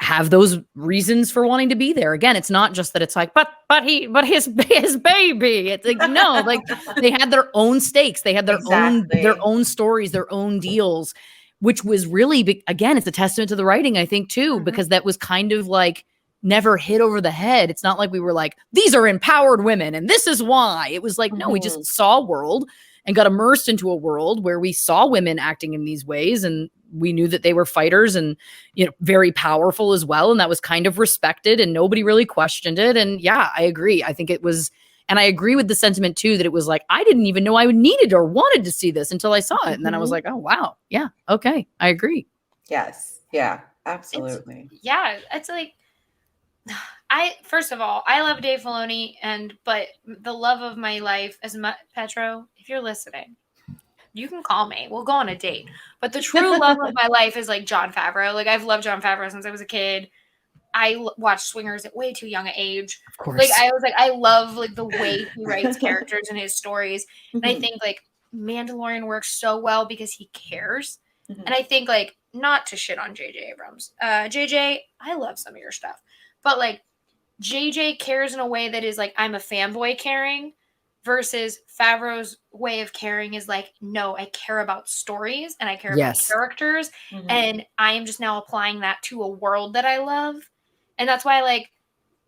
have those reasons for wanting to be there. Again, it's not just that it's like, but his baby. It's like, no, like they had their own stakes. They had their own stories, their own deals, which was really, again, it's a testament to the writing, I think too, because that was kind of like never hit over the head. It's not like we were like, these are empowered women and this is why. It was like, no, we just saw a world and got immersed into a world where we saw women acting in these ways, and we knew that they were fighters and, you know, very powerful as well. And that was kind of respected and nobody really questioned it. And yeah, I agree. I think it was And I agree with the sentiment too, that it was like, I didn't even know I needed or wanted to see this until I saw it. And then I was like, oh, wow. Yeah. Okay. I agree. Yes. Yeah, absolutely. It's like, first of all, I love Dave Filoni, but the love of my life is Pedro, if you're listening, you can call me. We'll go on a date. But the true love of my life is like Jon Favreau. Like, I've loved Jon Favreau since I was a kid. I watched Swingers at way too young an age. Of course. Like, I was like, I love like the way he writes characters and his stories. And I think like Mandalorian works so well because he cares. And I think like, not to shit on JJ Abrams. JJ, I love some of your stuff. But like, JJ cares in a way that is like, I'm a fanboy caring, versus Favreau's way of caring is like, no, I care about stories and I care about characters. And I am just now applying that to a world that I love. And that's why, like,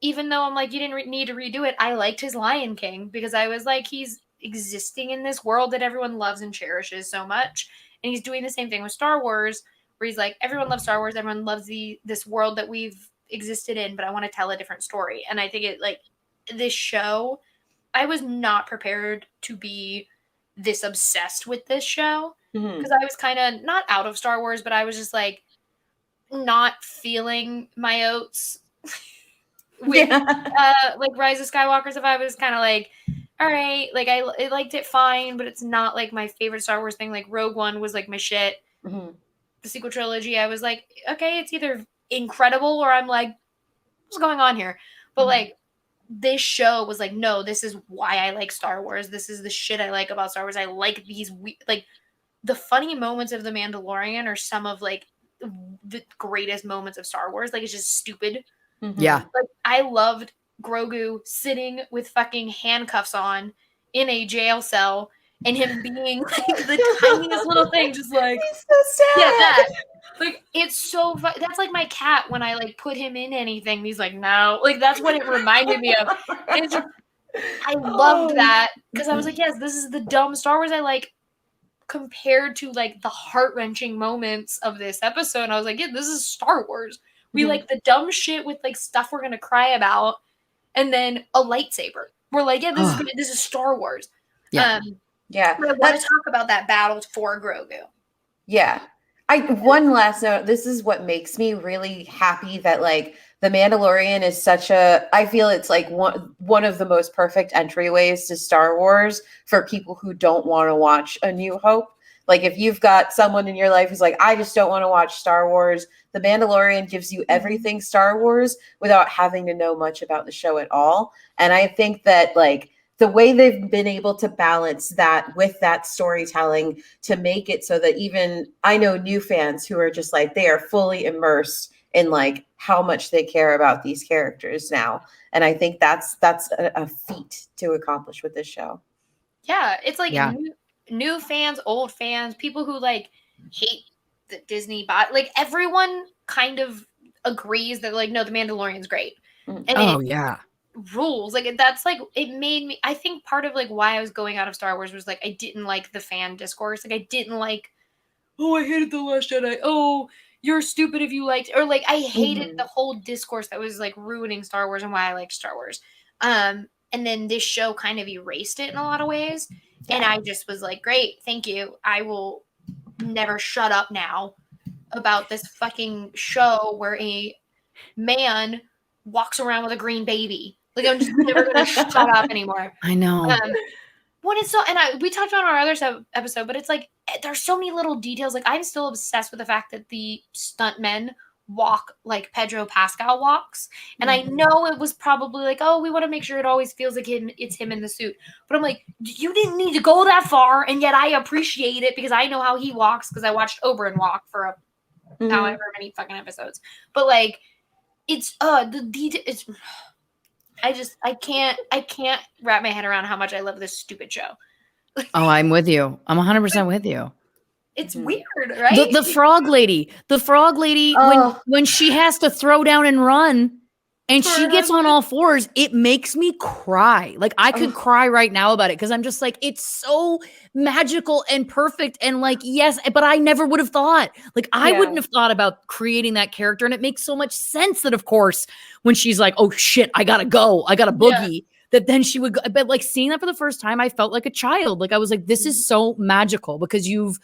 even though I'm like, you didn't need to redo it, I liked his Lion King because I was like, he's existing in this world that everyone loves and cherishes so much. And he's doing the same thing with Star Wars, where he's like, everyone loves Star Wars, everyone loves this world that we've existed in, but I want to tell a different story. And I think it, like, this show, I was not prepared to be this obsessed with this show because I was kind of not out of Star Wars, but I was just like not feeling my oats with like Rise of Skywalker. If I was kind of like, all right, like I liked it fine, but it's not like my favorite Star Wars thing. Like Rogue One was like my shit. The sequel trilogy, I was like, okay, it's either incredible or I'm like, what's going on here? But like, this show was like, no, this is why I like Star Wars. This is the shit I like about Star Wars. I like these, like, the funny moments of The Mandalorian are some of, like, the greatest moments of Star Wars. Like, it's just stupid. Yeah. Like, I loved Grogu sitting with fucking handcuffs on in a jail cell and him being, like, the tiniest little thing, just like, he's so sad. Yeah, that. Like, it's so that's like my cat when I like put him in anything. He's like, no, like that's what it reminded me of. And I loved that because I was like, yes, this is the dumb Star Wars I like, compared to like the heart-wrenching moments of this episode. And I was like, yeah, this is Star Wars. We like the dumb shit with like stuff we're gonna cry about, and then a lightsaber. We're like, yeah, this is Star Wars. Yeah. I want to talk about that battle for Grogu. Yeah. One last note, this is what makes me really happy that like The Mandalorian is I feel it's like one of the most perfect entryways to Star Wars for people who don't want to watch A New Hope. Like if you've got someone in your life who's like, I just don't want to watch Star Wars, The Mandalorian gives you everything Star Wars without having to know much about the show at all. And I think that like the way they've been able to balance that with that storytelling to make it so that even I know new fans who are just like, they are fully immersed in like how much they care about these characters now. And I think that's a feat to accomplish with this show. Yeah. It's like new fans, old fans, people who like hate the Disney like everyone kind of agrees that like, no, The Mandalorian's great. And rules like that's like it made me. I think part of like why I was going out of Star Wars was like I didn't like the fan discourse. Like I didn't like, oh, I hated The Last Jedi. Oh, you're stupid if you liked, or like I hated the whole discourse that was like ruining Star Wars and why I liked Star Wars. And then this show kind of erased it in a lot of ways. And I just was like, great, thank you. I will never shut up now about this fucking show where a man walks around with a green baby. Like I'm just never gonna shut up anymore. I know. When it's so, and we talked on our other episode, but it's like there's so many little details. Like I'm still obsessed with the fact that the stuntmen walk like Pedro Pascal walks, and I know it was probably like, oh, we want to make sure it always feels like it's him in the suit. But I'm like, you didn't need to go that far, and yet I appreciate it because I know how he walks because I watched Oberyn walk for however many fucking episodes. But like, it's the detail. It's I can't wrap my head around how much I love this stupid show. Oh, I'm with you. I'm 100% with you. It's weird, right? The frog lady, when she has to throw down and run and she gets on all fours, it makes me cry. Like I could cry right now about it because I'm just like, it's so magical and perfect. And like, yes, but I never would have thought, like I wouldn't have thought about creating that character. And it makes so much sense that of course, when she's like, oh shit, I gotta go, I gotta boogie, that then she would go, but like seeing that for the first time, I felt like a child. Like I was like, this is so magical because you've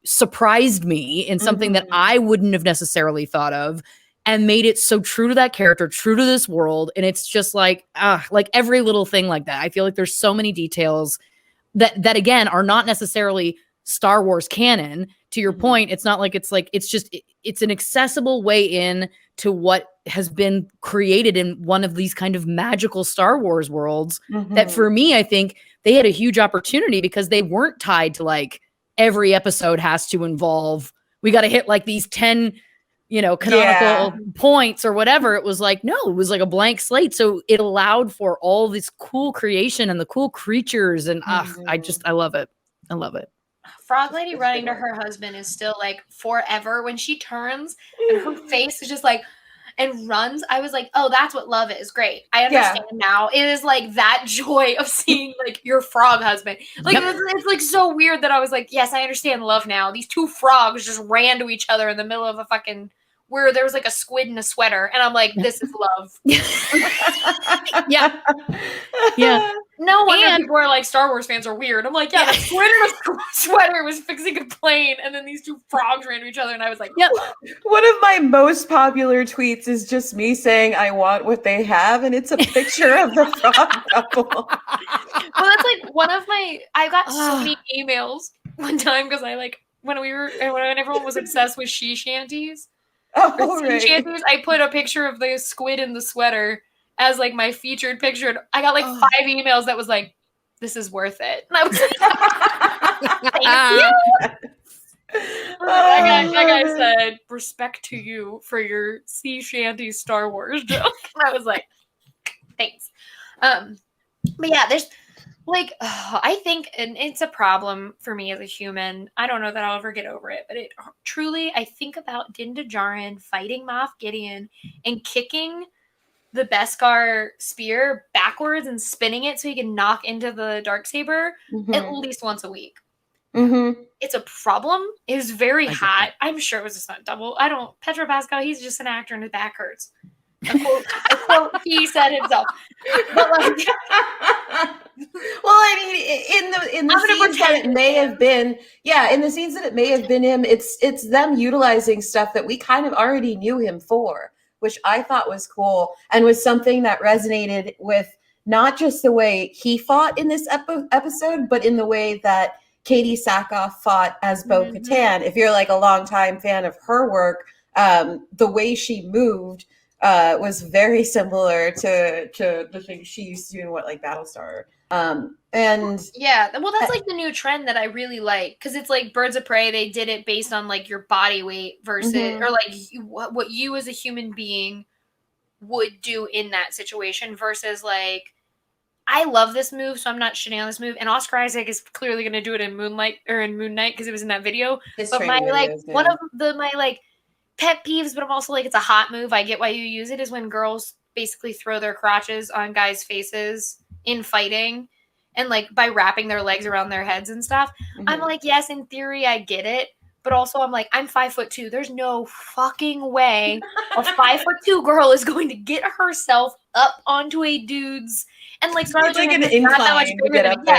surprised me in something that I wouldn't have necessarily thought of and made it so true to that character, true to this world. And it's just like every little thing like that. I feel like there's so many details that again are not necessarily Star Wars canon. To your point, it's not like it's an accessible way in to what has been created in one of these kind of magical Star Wars worlds that for me, I think they had a huge opportunity because they weren't tied to like every episode has to involve, we got to hit like these 10, canonical points or whatever. It was like, no, it was like a blank slate. So it allowed for all this cool creation and the cool creatures. And I love it. I love it. Frog Lady running to her husband is still like forever. When she turns and her face is just like, and runs, I was like, oh, that's what love is. Great. I understand now. It is like that joy of seeing like your frog husband. Like it's like so weird that I was like, yes, I understand love now. These two frogs just ran to each other in the middle of a fucking where there was like a squid in a sweater. And I'm like, this is love. Yeah. Yeah. No wonder people are like, Star Wars fans are weird. I'm like, the squid in a sweater was fixing a plane, and then these two frogs ran to each other, and I was like, One of my most popular tweets is just me saying, I want what they have, and it's a picture of the frog couple. Well, that's like one of my, I got so many emails one time because I like, when everyone was obsessed with sea shanties, shanties, I put a picture of the squid in the sweater as like my featured picture. And I got like 5 emails that was like, this is worth it. And I was like, thank you. That guy said, respect to you for your sea shanty Star Wars joke. And I was like, thanks. But yeah, there's like, I think, and it's a problem for me as a human. I don't know that I'll ever get over it, but it truly, I think about Din Djarin fighting Moff Gideon and kicking the Beskar spear backwards and spinning it so he can knock into the Darksaber at least once a week. It's a problem. It was very hot. I'm sure it was a stunt double. Pedro Pascal, he's just an actor and his back hurts. A quote he said himself. But like, well, I mean, in the scenes that it may have been, in the scenes that it may have been him, it's them utilizing stuff that we kind of already knew him for, which I thought was cool and was something that resonated with not just the way he fought in this episode, but in the way that Katie Sackhoff fought as Bo-Katan. If you're like a longtime fan of her work, the way she moved was very similar to the things she used to do in like Battlestar. And well, that's like the new trend that I really like, because it's like Birds of Prey, they did it based on like your body weight versus or like what you as a human being would do in that situation versus like, I love this move, so I'm not shitting on this move, and Oscar Isaac is clearly going to do it in Moon Knight because it was in that video. But my like one of my like pet peeves, but I'm also like, it's a hot move, I get why you use it, is when girls basically throw their crotches on guys' faces in fighting and like by wrapping their legs around their heads and stuff. I'm like, yes, in theory I get it, but also I'm like, I'm 5'2". There's no fucking way a 5'2" girl is going to get herself up onto a dude's and like Scarlett Johansson is not that much bigger than me.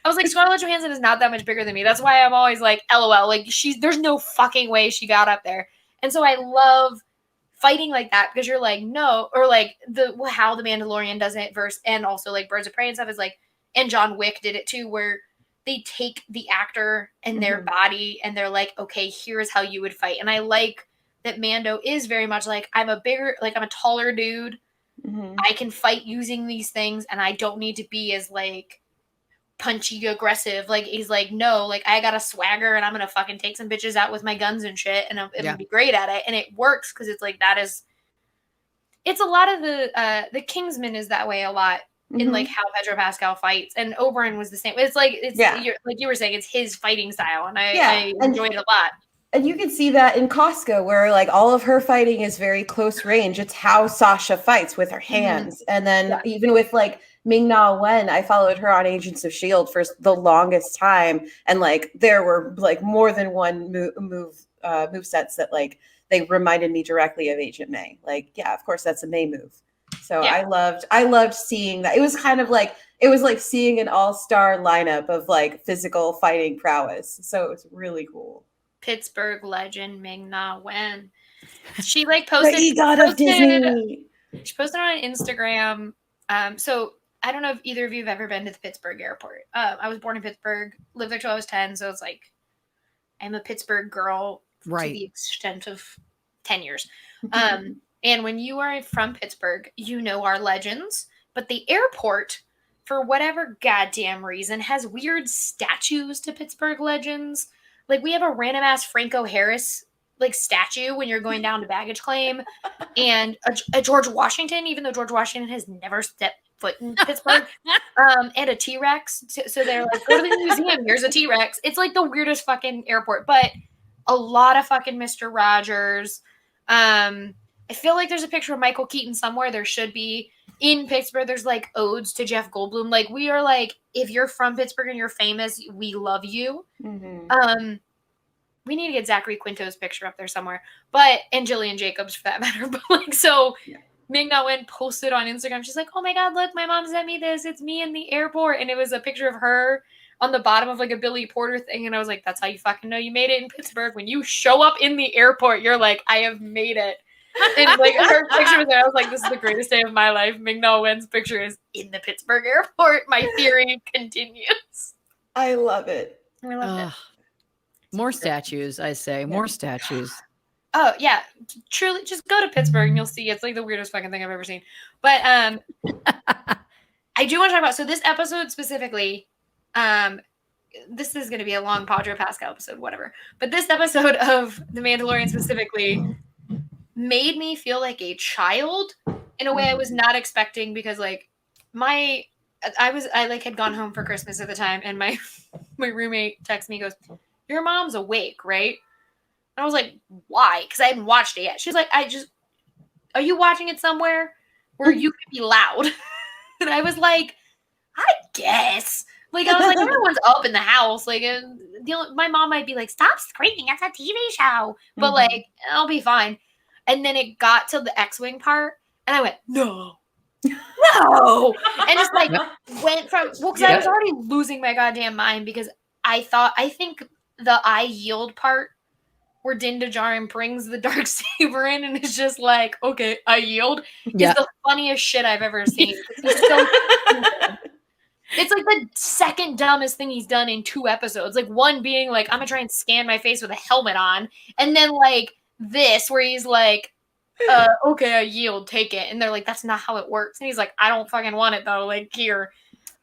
I was like, Scarlett Johansson is not that much bigger than me. That's why I'm always like, LOL. Like there's no fucking way she got up there. And so I love fighting like that because you're like, no, or like how the Mandalorian does it and also like Birds of Prey and stuff is like, and John Wick did it too, where they take the actor and their body and they're like, okay, here's how you would fight. And I like that Mando is very much like, I'm a taller dude. I can fight using these things and I don't need to be as like punchy aggressive. Like he's like, no, like I got a swagger and I'm gonna fucking take some bitches out with my guns and shit and I'm gonna be great at it. And it works because it's like it's a lot of the Kingsman is that way a lot in like how Pedro Pascal fights, and Oberyn was the same. It's like like you were saying, it's his fighting style, and I enjoyed it a lot. And you can see that in Costco, where like all of her fighting is very close range. It's how Sasha fights with her hands. And then even with like Ming-Na Wen, I followed her on Agents of S.H.I.E.L.D. for the longest time. And like there were like more than one move sets that like they reminded me directly of Agent May. Like, yeah, of course, that's a May move. So I loved seeing that. It was kind of like seeing an all-star lineup of like physical fighting prowess. So it was really cool. Pittsburgh legend Ming-Na Wen. She like posted the EGOT of Disney. She posted on Instagram. So I don't know if either of you have ever been to the Pittsburgh airport. I was born in Pittsburgh, lived there till I was 10, so it's like I'm a Pittsburgh girl to the extent of 10 years. And when you are from Pittsburgh, you know our legends, but the airport, for whatever goddamn reason, has weird statues to Pittsburgh legends. Like we have a random ass Franco Harris like statue when you're going down to baggage claim, and a George Washington, even though George Washington has never stepped foot in Pittsburgh, and a T-Rex. So they're like, go to the museum, here's a T-Rex. It's like the weirdest fucking airport, but a lot of fucking Mr. Rogers. I feel like there's a picture of Michael Keaton somewhere. There should be. In Pittsburgh, there's like odes to Jeff Goldblum. Like we are like, if you're from Pittsburgh and you're famous, we love you. Mm-hmm. We need to get Zachary Quinto's picture up there somewhere, and Jillian Jacobs for that matter. But like, so Ming-Na Wen posted on Instagram. She's like, "Oh my god, look, my mom sent me this. It's me in the airport," and it was a picture of her on the bottom of like a Billy Porter thing. And I was like, "That's how you fucking know you made it in Pittsburgh. When you show up in the airport, you're like, I have made it." And like her picture was there. I was like, "This is the greatest day of my life." Ming-Na Wen's picture is in the Pittsburgh airport. My theory continues. I love it. I love it. More statues, I say. More statues. Oh, yeah. Truly, just go to Pittsburgh and you'll see. It's like the weirdest fucking thing I've ever seen. But I do want to talk about, so this episode specifically, this is going to be a long Pedro Pascal episode, whatever. But this episode of The Mandalorian specifically made me feel like a child in a way I was not expecting, because like I had gone home for Christmas at the time, and my roommate texts me, goes, "Your mom's awake, right?" And I was like, "Why?" Because I hadn't watched it yet. She's like, "Are you watching it somewhere where you can be loud?" And I was like, "I guess." Like, I was like, everyone's up in the house. Like, my mom might be like, "Stop screaming, it's a TV show." But like, I'll be fine. And then it got to the X-Wing part, and I went, "No. No." And just like went from, because I was already losing my goddamn mind, because I think the I yield part where Din Djarin brings the Darksaber in and it's just like, okay, I yield, is the funniest shit I've ever seen. It's so it's like the second dumbest thing he's done in 2 episodes. Like one being like, I'm gonna try and scan my face with a helmet on, and then like this where he's like, okay, I yield, take it. And they're like, that's not how it works. And he's like, I don't fucking want it though, like here.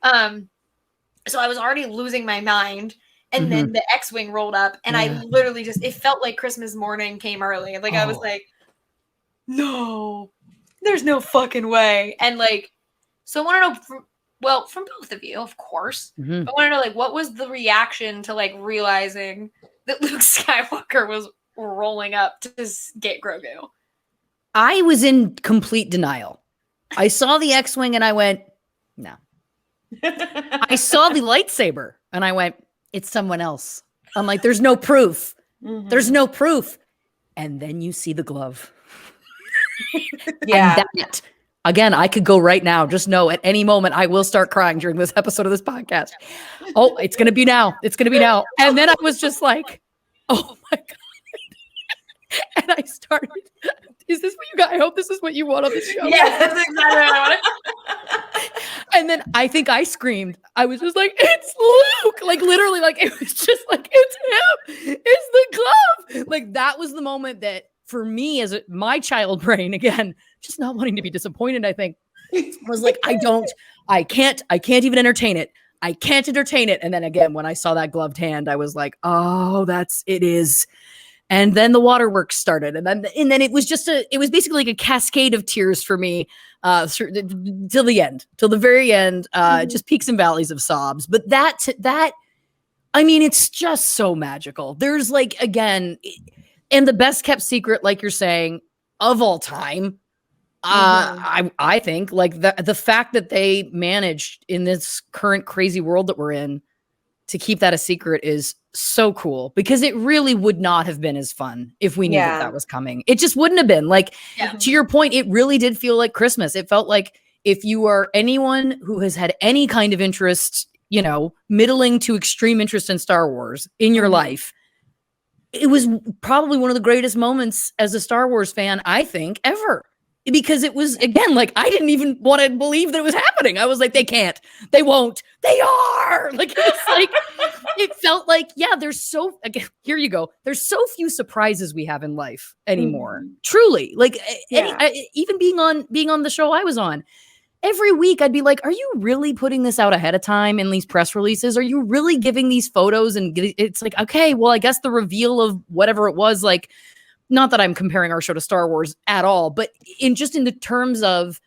So I was already losing my mind. And then the X-Wing rolled up, and I literally it felt like Christmas morning came early. Like, I was like, no, there's no fucking way. And like, so I want to know, from both of you, of course, I want to know, like, what was the reaction to like realizing that Luke Skywalker was rolling up to get Grogu? I was in complete denial. I saw the X-Wing and I went, no. I saw the lightsaber and I went, it's someone else. I'm like, there's no proof. There's no proof. And then you see the glove. And that, again, I could go right now. Just know at any moment I will start crying during this episode of this podcast. Oh, it's going to be now. It's going to be now. And then I was just like, oh my God. And I started, is this what you got? I hope this is what you want on the show. Yes, that's exactly what I wanted. And then I think I screamed. I was just like, it's Luke. Like literally, like it was just like, it's him. It's the glove. Like that was the moment that for me as my child brain, again, just not wanting to be disappointed, I think, was like, I can't even entertain it. I can't entertain it. And then again, when I saw that gloved hand, I was like, oh, it is. And then the waterworks started. And then it was it was basically like a cascade of tears for me till the very end, just peaks and valleys of sobs. But that, I mean, it's just so magical. There's like, again, and the best kept secret, like you're saying, of all time. I think like the fact that they managed in this current crazy world that we're in to keep that a secret is so cool because it really would not have been as fun if we knew that was coming. It just wouldn't have been. Like, to your point, it really did feel like Christmas. It felt like if you are anyone who has had any kind of interest, you know, middling to extreme interest in Star Wars in your life, it was probably one of the greatest moments as a Star Wars fan, I think, ever. Because it was, again, like, I didn't even want to believe that it was happening. I was like, they can't, they won't, they are. Like, it's like, it felt like, yeah, there's so, again, here you go. There's so few surprises we have in life anymore. Truly. Like, even being on the show I was on, every week I'd be like, are you really putting this out ahead of time in these press releases? Are you really giving these photos? And it's like, okay, well, I guess the reveal of whatever it was, like, not that I'm comparing our show to Star Wars at all, but in the terms of,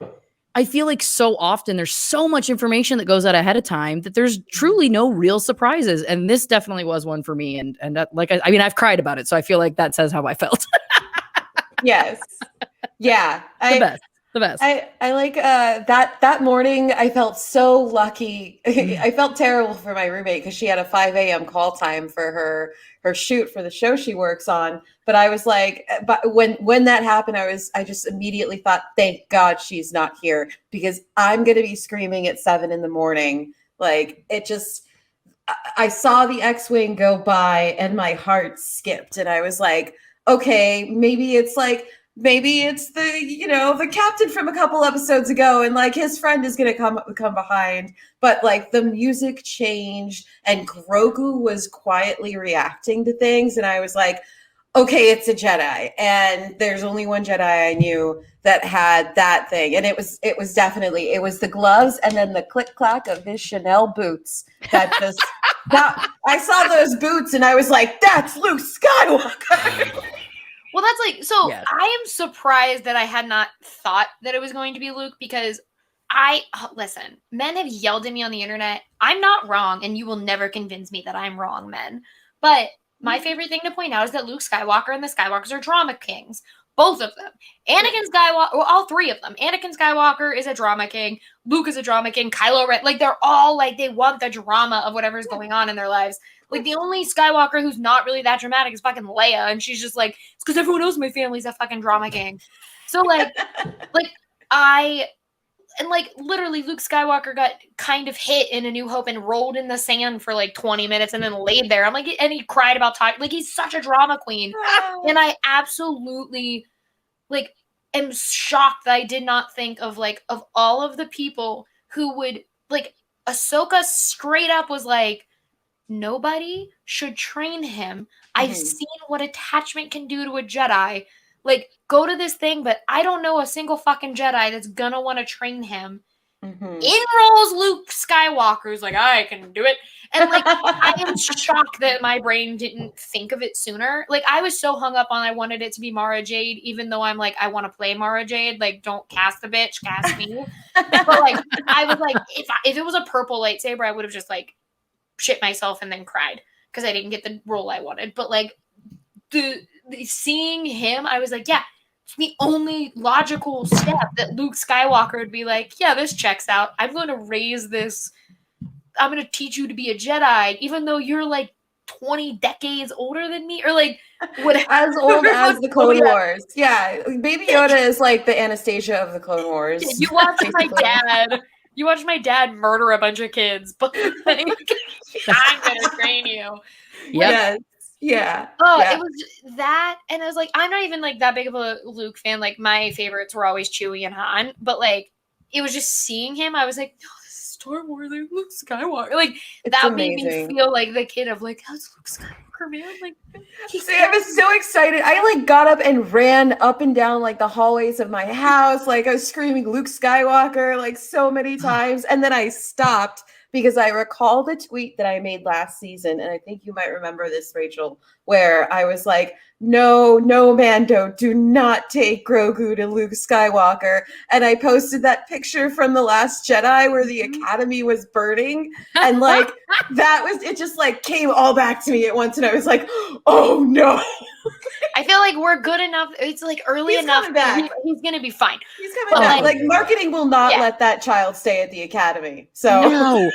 I feel like so often there's so much information that goes out ahead of time that there's truly no real surprises. And this definitely was one for me. And that, like, I mean, I've cried about it. So I feel like that says how I felt. Yes. Yeah. The best. I like that morning. I felt so lucky. I felt terrible for my roommate because she had a 5 a.m. call time for her shoot for the show she works on. But I was like, but when that happened, I just immediately thought, thank God she's not here because I'm gonna be screaming at 7 a.m. Like, it just, I saw the X-Wing go by and my heart skipped, and I was like, okay, maybe it's the, you know, the captain from a couple episodes ago and like his friend is going to come behind. But like the music changed and Grogu was quietly reacting to things. And I was like, okay, it's a Jedi. And there's only one Jedi I knew that had that thing. And it was definitely, it was the gloves and then the click clack of his Chanel boots that just, I saw those boots and I was like, that's Luke Skywalker. Well, that's like, so yes. I am surprised that I had not thought that it was going to be Luke because listen, men have yelled at me on the internet. I'm not wrong, and you will never convince me that I'm wrong, men. But my favorite thing to point out is that Luke Skywalker and the Skywalkers are drama kings. Both of them. Anakin Skywalker, well, all three of them. Anakin Skywalker is a drama king. Luke is a drama king. Kylo Ren, like, they're all, like, they want the drama of whatever's going on in their lives. Like, the only Skywalker who's not really that dramatic is fucking Leia, and she's just like, it's because everyone else in my family's a fucking drama king. So, literally Luke Skywalker got kind of hit in A New Hope and rolled in the sand for, like, 20 minutes and then laid there. I'm like, and he cried about time. Like, he's such a drama queen. And I absolutely, like, am shocked that I did not think of, like, of all of the people who would, like, Ahsoka straight up was like, nobody should train him. I've seen what attachment can do to a Jedi. Like, go to this thing, but I don't know a single fucking Jedi that's gonna want to train him. In rolls Luke Skywalker, who's like, I can do it. And, like, I am shocked that my brain didn't think of it sooner. Like, I was so hung up on I wanted it to be Mara Jade, even though I'm like, I want to play Mara Jade. Like, don't cast the bitch, cast me. But, like, I was like, if it was a purple lightsaber, I would have just, like, shit myself and then cried because I didn't get the role I wanted. But, like, the seeing him, I was like, yeah, it's the only logical step that Luke Skywalker would be like, yeah, this checks out. I'm going to raise this. I'm going to teach you to be a Jedi, even though you're like 20 decades older than me, or like whatever. As old as the Clone Wars. Yeah, Baby Yoda is like the Anastasia of the Clone Wars. You watch my dad. You watch my dad murder a bunch of kids, but like, I'm gonna train you. Yes. Yeah. Oh, yeah. It was that, and I was like, I'm not even like that big of a Luke fan. Like, my favorites were always Chewie and Han, but like, it was just seeing him. I was like, no, this is Star Wars. Like, Luke Skywalker. Like, it's that amazing. Made me feel like the kid of like, how's Luke Skywalker, man? Like, I was so excited. I like got up and ran up and down like the hallways of my house. Like, I was screaming Luke Skywalker like so many times, and then I stopped because I recall the tweet that I made last season, and I think you might remember this, Rachel, where I was like, no, Mando, do not take Grogu to Luke Skywalker. And I posted that picture from The Last Jedi where the Academy was burning. And like, it just like came all back to me at once. And I I was like, oh no. I feel like we're good enough. It's like early He's enough coming that back. he's going to be fine. He's coming back. Like marketing will not let that child stay at the academy. So no.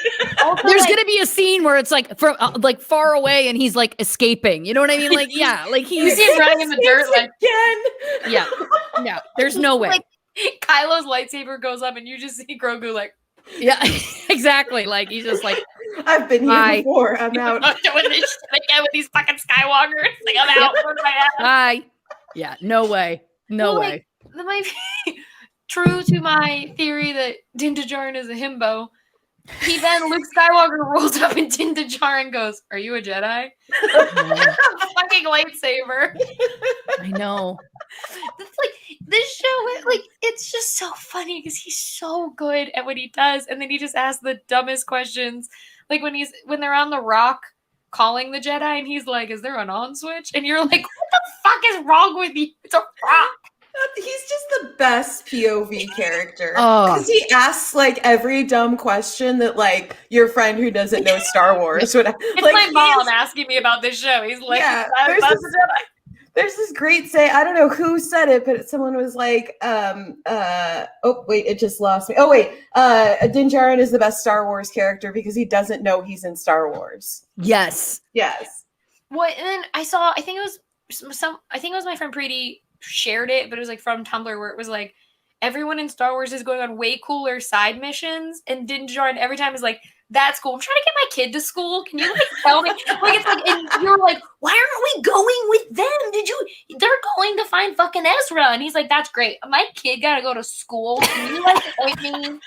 There's gonna be a scene where it's like from like far away, and he's like escaping. You know what I mean? Like like you see him running in the dirt like again. Yeah. There's no way. Like, Kylo's lightsaber goes up, and you just see Grogu like. Yeah, exactly. Like he's just like, I've been here before. I'm out. I'm doing this shit again with these fucking Skywalkers. Like I'm out. Bye. Yeah, no way. No way. Like, that might be true to my theory that Din Djarin is a himbo. He then, Luke Skywalker rolls up in Din Djarin goes, "Are you a Jedi?" Fucking lightsaber. I know. That's like this show. Like it's just so funny because he's so good at what he does, and then he just asks the dumbest questions. Like when they're on the rock calling the Jedi, and he's like, "Is there an on switch?" And you're like, "What the fuck is wrong with you? It's a rock." He's just the best POV character because he asks like every dumb question that like your friend who doesn't know Star Wars would. It's like, my mom asking me about this show. He's like, yeah, there's this great say. I don't know who said it, but someone was like, oh wait, it just lost me. Oh wait, Din Djarin is the best Star Wars character because he doesn't know he's in Star Wars. Yes. What? And then I think it was my friend Preeti shared it, but it was like from Tumblr where it was like everyone in Star Wars is going on way cooler side missions, and Din Djarin every time is like, "That's cool. I'm trying to get my kid to school. Can you like tell me?" Like it's like, and you're like, "Why aren't we going with them? They're going to find fucking Ezra," and he's like, "That's great. My kid gotta go to school. Can you like point me?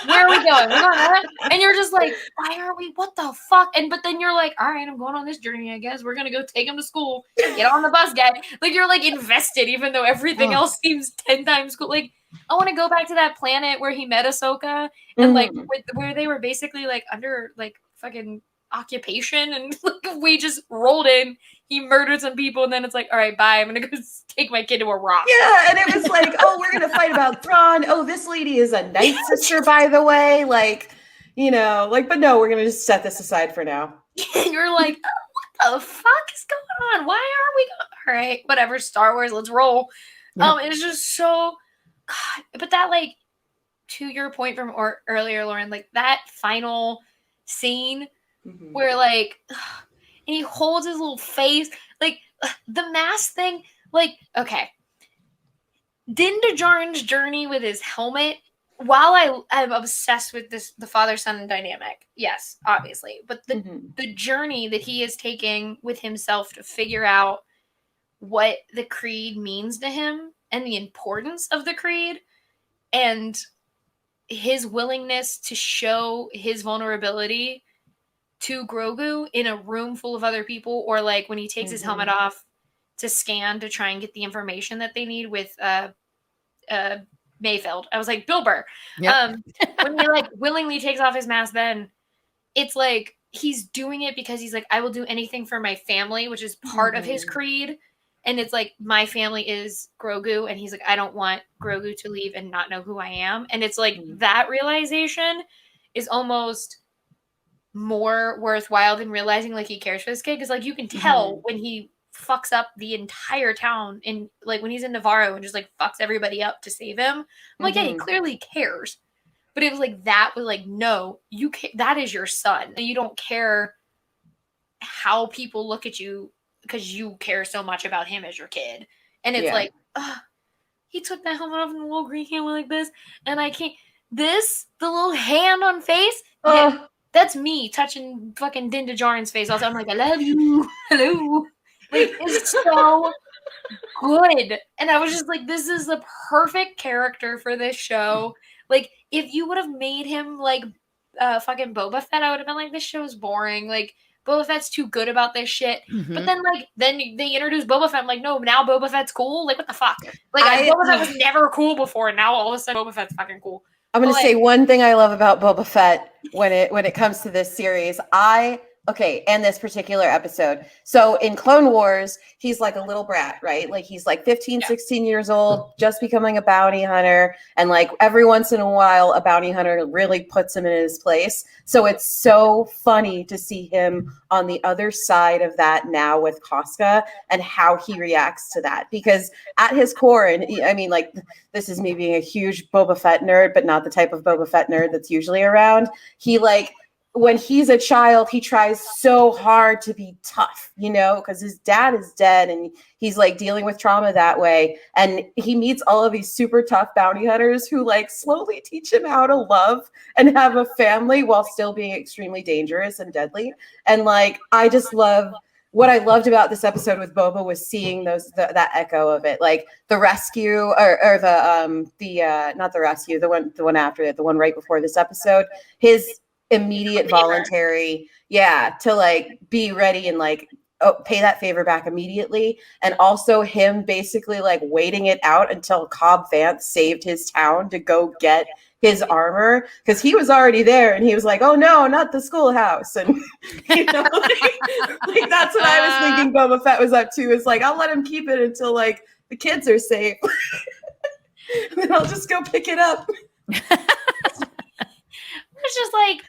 Where are we going? We're going that?" And you're just like, "Why aren't we? What the fuck?" And but then you're like, "All right, I'm going on this journey. I guess we're gonna go take him to school. Get on the bus, guy." Like you're like invested, even though everything else seems 10 times cool. Like I want to go back to that planet where he met Ahsoka and like where they were basically like under like fucking occupation, and like, we just rolled in. He murdered some people, and then it's like, all right, bye. I'm gonna go take my kid to a rock. Yeah, and it was like, oh, we're gonna fight about Thrawn. Oh, this lady is a night sister, by the way. Like, you know, like, but no, we're gonna just set this aside for now. You're like, oh, what the fuck is going on? Why are we going? All right, whatever. Star Wars, let's roll. Yep. It's just so. God, but that like to your point from earlier, Lauren, like that final scene where like and he holds his little face, like the mask thing, like okay, Din Djarin's journey with his helmet. While I'm obsessed with the father-son dynamic, yes, obviously, but the journey that he is taking with himself to figure out what the creed means to him and the importance of the creed and his willingness to show his vulnerability to Grogu in a room full of other people, or like when he takes his helmet off to scan to try and get the information that they need with Mayfield. I was like, Bill Burr. Yep. When he like willingly takes off his mask, then it's like he's doing it because he's like, I will do anything for my family, which is part of his creed. And it's like, my family is Grogu. And he's like, I don't want Grogu to leave and not know who I am. And it's like that realization is almost more worthwhile than realizing like he cares for this kid. Because like you can tell when he fucks up the entire town and like when he's in Navarro and just like fucks everybody up to save him. I'm like, yeah, he clearly cares. But it was like, that was like, no, that is your son. You don't care how people look at you because you care so much about him as your kid. And it's like, he took that helmet off in the little green hand like this. And I can't, the little hand on face, that's me touching fucking Din Djarin's face. Also, I'm like, I love you. Hello. Like, it's so good. And I was just like, this is the perfect character for this show. Like, if you would have made him like fucking Boba Fett, I would have been like, this show's boring. Like, Boba Fett's too good about this shit. But then, like, then they introduced Boba Fett. I'm like, no, now Boba Fett's cool? Like, what the fuck? Like, Boba Fett was never cool before, and now all of a sudden Boba Fett's fucking cool. I'm going to say one thing I love about Boba Fett when it comes to this series. I Okay, and this particular episode. So in Clone Wars, he's like a little brat, right? Like he's like 15, 16 years old, just becoming a bounty hunter. And like every once in a while, a bounty hunter really puts him in his place. So it's so funny to see him on the other side of that now with Casca and how he reacts to that. Because at his core, and I mean, like, this is me being a huge Boba Fett nerd, but not the type of Boba Fett nerd that's usually around. He like, when he's a child, he tries so hard to be tough, you know, because his dad is dead and he's like dealing with trauma that way. And he meets all of these super tough bounty hunters who like slowly teach him how to love and have a family while still being extremely dangerous and deadly. And like, I just love what I loved about this episode with Boba was seeing that echo of it, like the rescue or the not the rescue, the one after it, the one right before this episode, his immediate voluntary to like be ready and like pay that favor back immediately, and also him basically like waiting it out until Cobb Vanth saved his town to go get his armor because he was already there and he was like, oh no, not the schoolhouse. And you know, like that's what I was thinking Boba Fett was up to, is like, I'll let him keep it until like the kids are safe and then I'll just go pick it up. It's just like,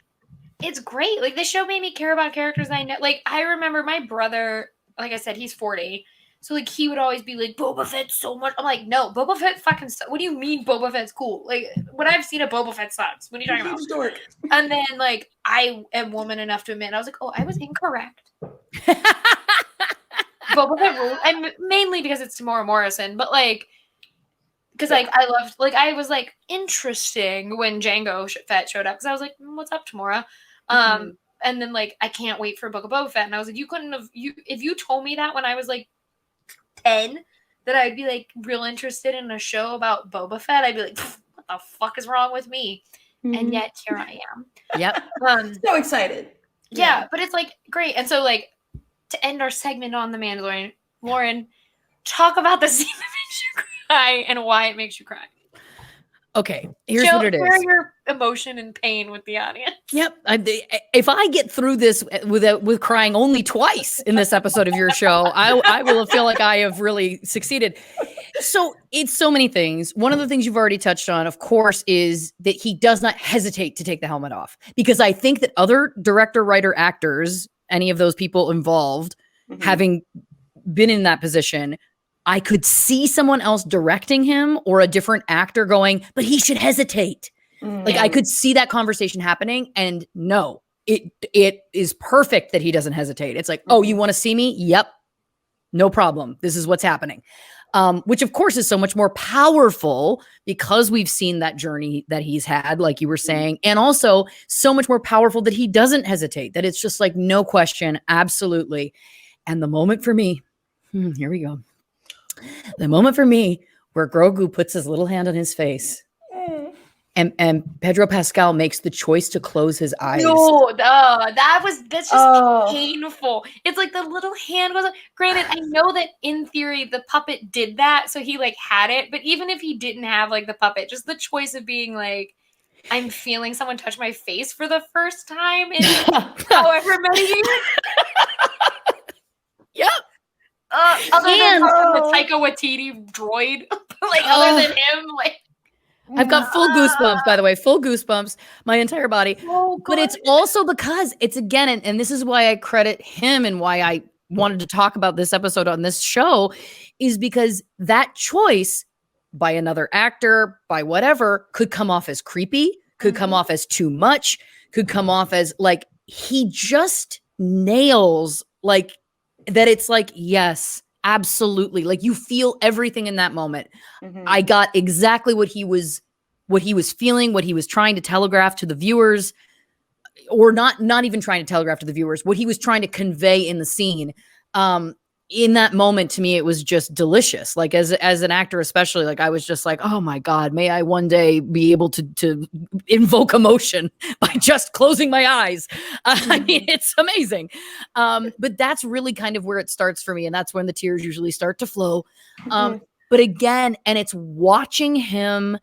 it's great. Like, this show made me care about characters I know. Like, I remember my brother, like I said, he's 40. So, like, he would always be like, Boba Fett's so much. I'm like, no, Boba Fett fucking sucks. What do you mean Boba Fett's cool? Like, what I've seen of Boba Fett sucks. What are you talking about? Dork. And then, like, I am woman enough to admit, I was like, oh, I was incorrect. Boba Fett ruled. And mainly because it's Tamora Morrison. But, like, because, like, I loved, like, I was, like, interesting when Jango Fett showed up. Because I was like, what's up, Tamora? And then, like, I can't wait for Book of Boba Fett. And I was like, you couldn't have, if you told me that when I was, like, 10, that I'd be, like, real interested in a show about Boba Fett, I'd be like, what the fuck is wrong with me? And yet, here I am. Yep. So excited. Yeah, but it's, like, great. And so, like, to end our segment on The Mandalorian, Lauren, talk about the scene that makes you cry and why it makes you cry. Okay, here's what it is. Share your emotion and pain with the audience. Yep. If I get through this with crying only twice in this episode of your show, I will feel like I have really succeeded. So it's so many things. One of the things you've already touched on, of course, is that he does not hesitate to take the helmet off. Because I think that other director, writer, actors, any of those people involved, having been in that position, I could see someone else directing him or a different actor going, but he should hesitate. Like, I could see that conversation happening, and no, it is perfect that he doesn't hesitate. It's like, oh, you want to see me? Yep. No problem. This is what's happening. Which of course is so much more powerful because we've seen that journey that he's had, like you were saying, and also so much more powerful that he doesn't hesitate, that it's just like, no question. Absolutely. And the moment for me, here we go. The moment for me where Grogu puts his little hand on his face and Pedro Pascal makes the choice to close his eyes. No, that's just painful. It's like the little hand goes up. Granted, I know that in theory the puppet did that, so he like had it, but even if he didn't have like the puppet, just the choice of being like, I'm feeling someone touch my face for the first time in however many years. Yep. Other than the Taika Waititi droid, like other than him, like I've got full goosebumps, by the way, full goosebumps, my entire body. But it's also because it's again, and this is why I credit him and why I wanted to talk about this episode on this show, is because that choice by another actor, by whatever, could come off as creepy, could come off as too much, could come off as like, he just nails like that. It's like, yes, absolutely. Like, you feel everything in that moment. I got exactly what he was feeling, what he was trying to telegraph to the viewers, or not even trying to telegraph to the viewers, what he was trying to convey in the scene. In that moment, to me, it was just delicious. Like, as an actor, especially, like, I was just like, oh my God, may I one day be able to invoke emotion by just closing my eyes. I mean, it's amazing. But that's really kind of where it starts for me. And that's when the tears usually start to flow. But again, and it's watching him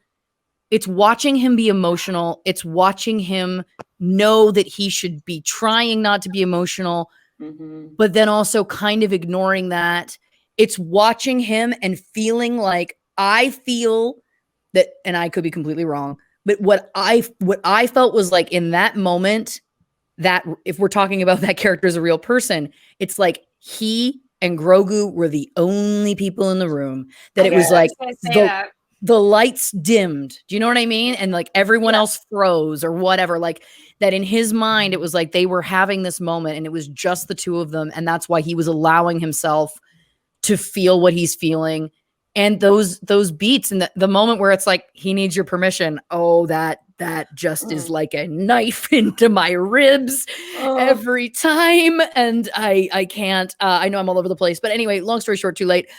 it's watching him be emotional. It's watching him know that he should be trying not to be emotional, but then also kind of ignoring that. It's watching him and feeling like, I feel that, and I could be completely wrong, but what I felt was like in that moment, that if we're talking about that character as a real person, it's like he and Grogu were the only people in the room, that it was like the lights dimmed. Do you know what I mean? And like everyone else froze or whatever. Like that in his mind, it was like they were having this moment and it was just the two of them. And that's why he was allowing himself to feel what he's feeling. And those beats and the moment where it's like, he needs your permission. Oh, that just is like a knife into my ribs every time. And I can't, I know I'm all over the place, but anyway, long story short, too late.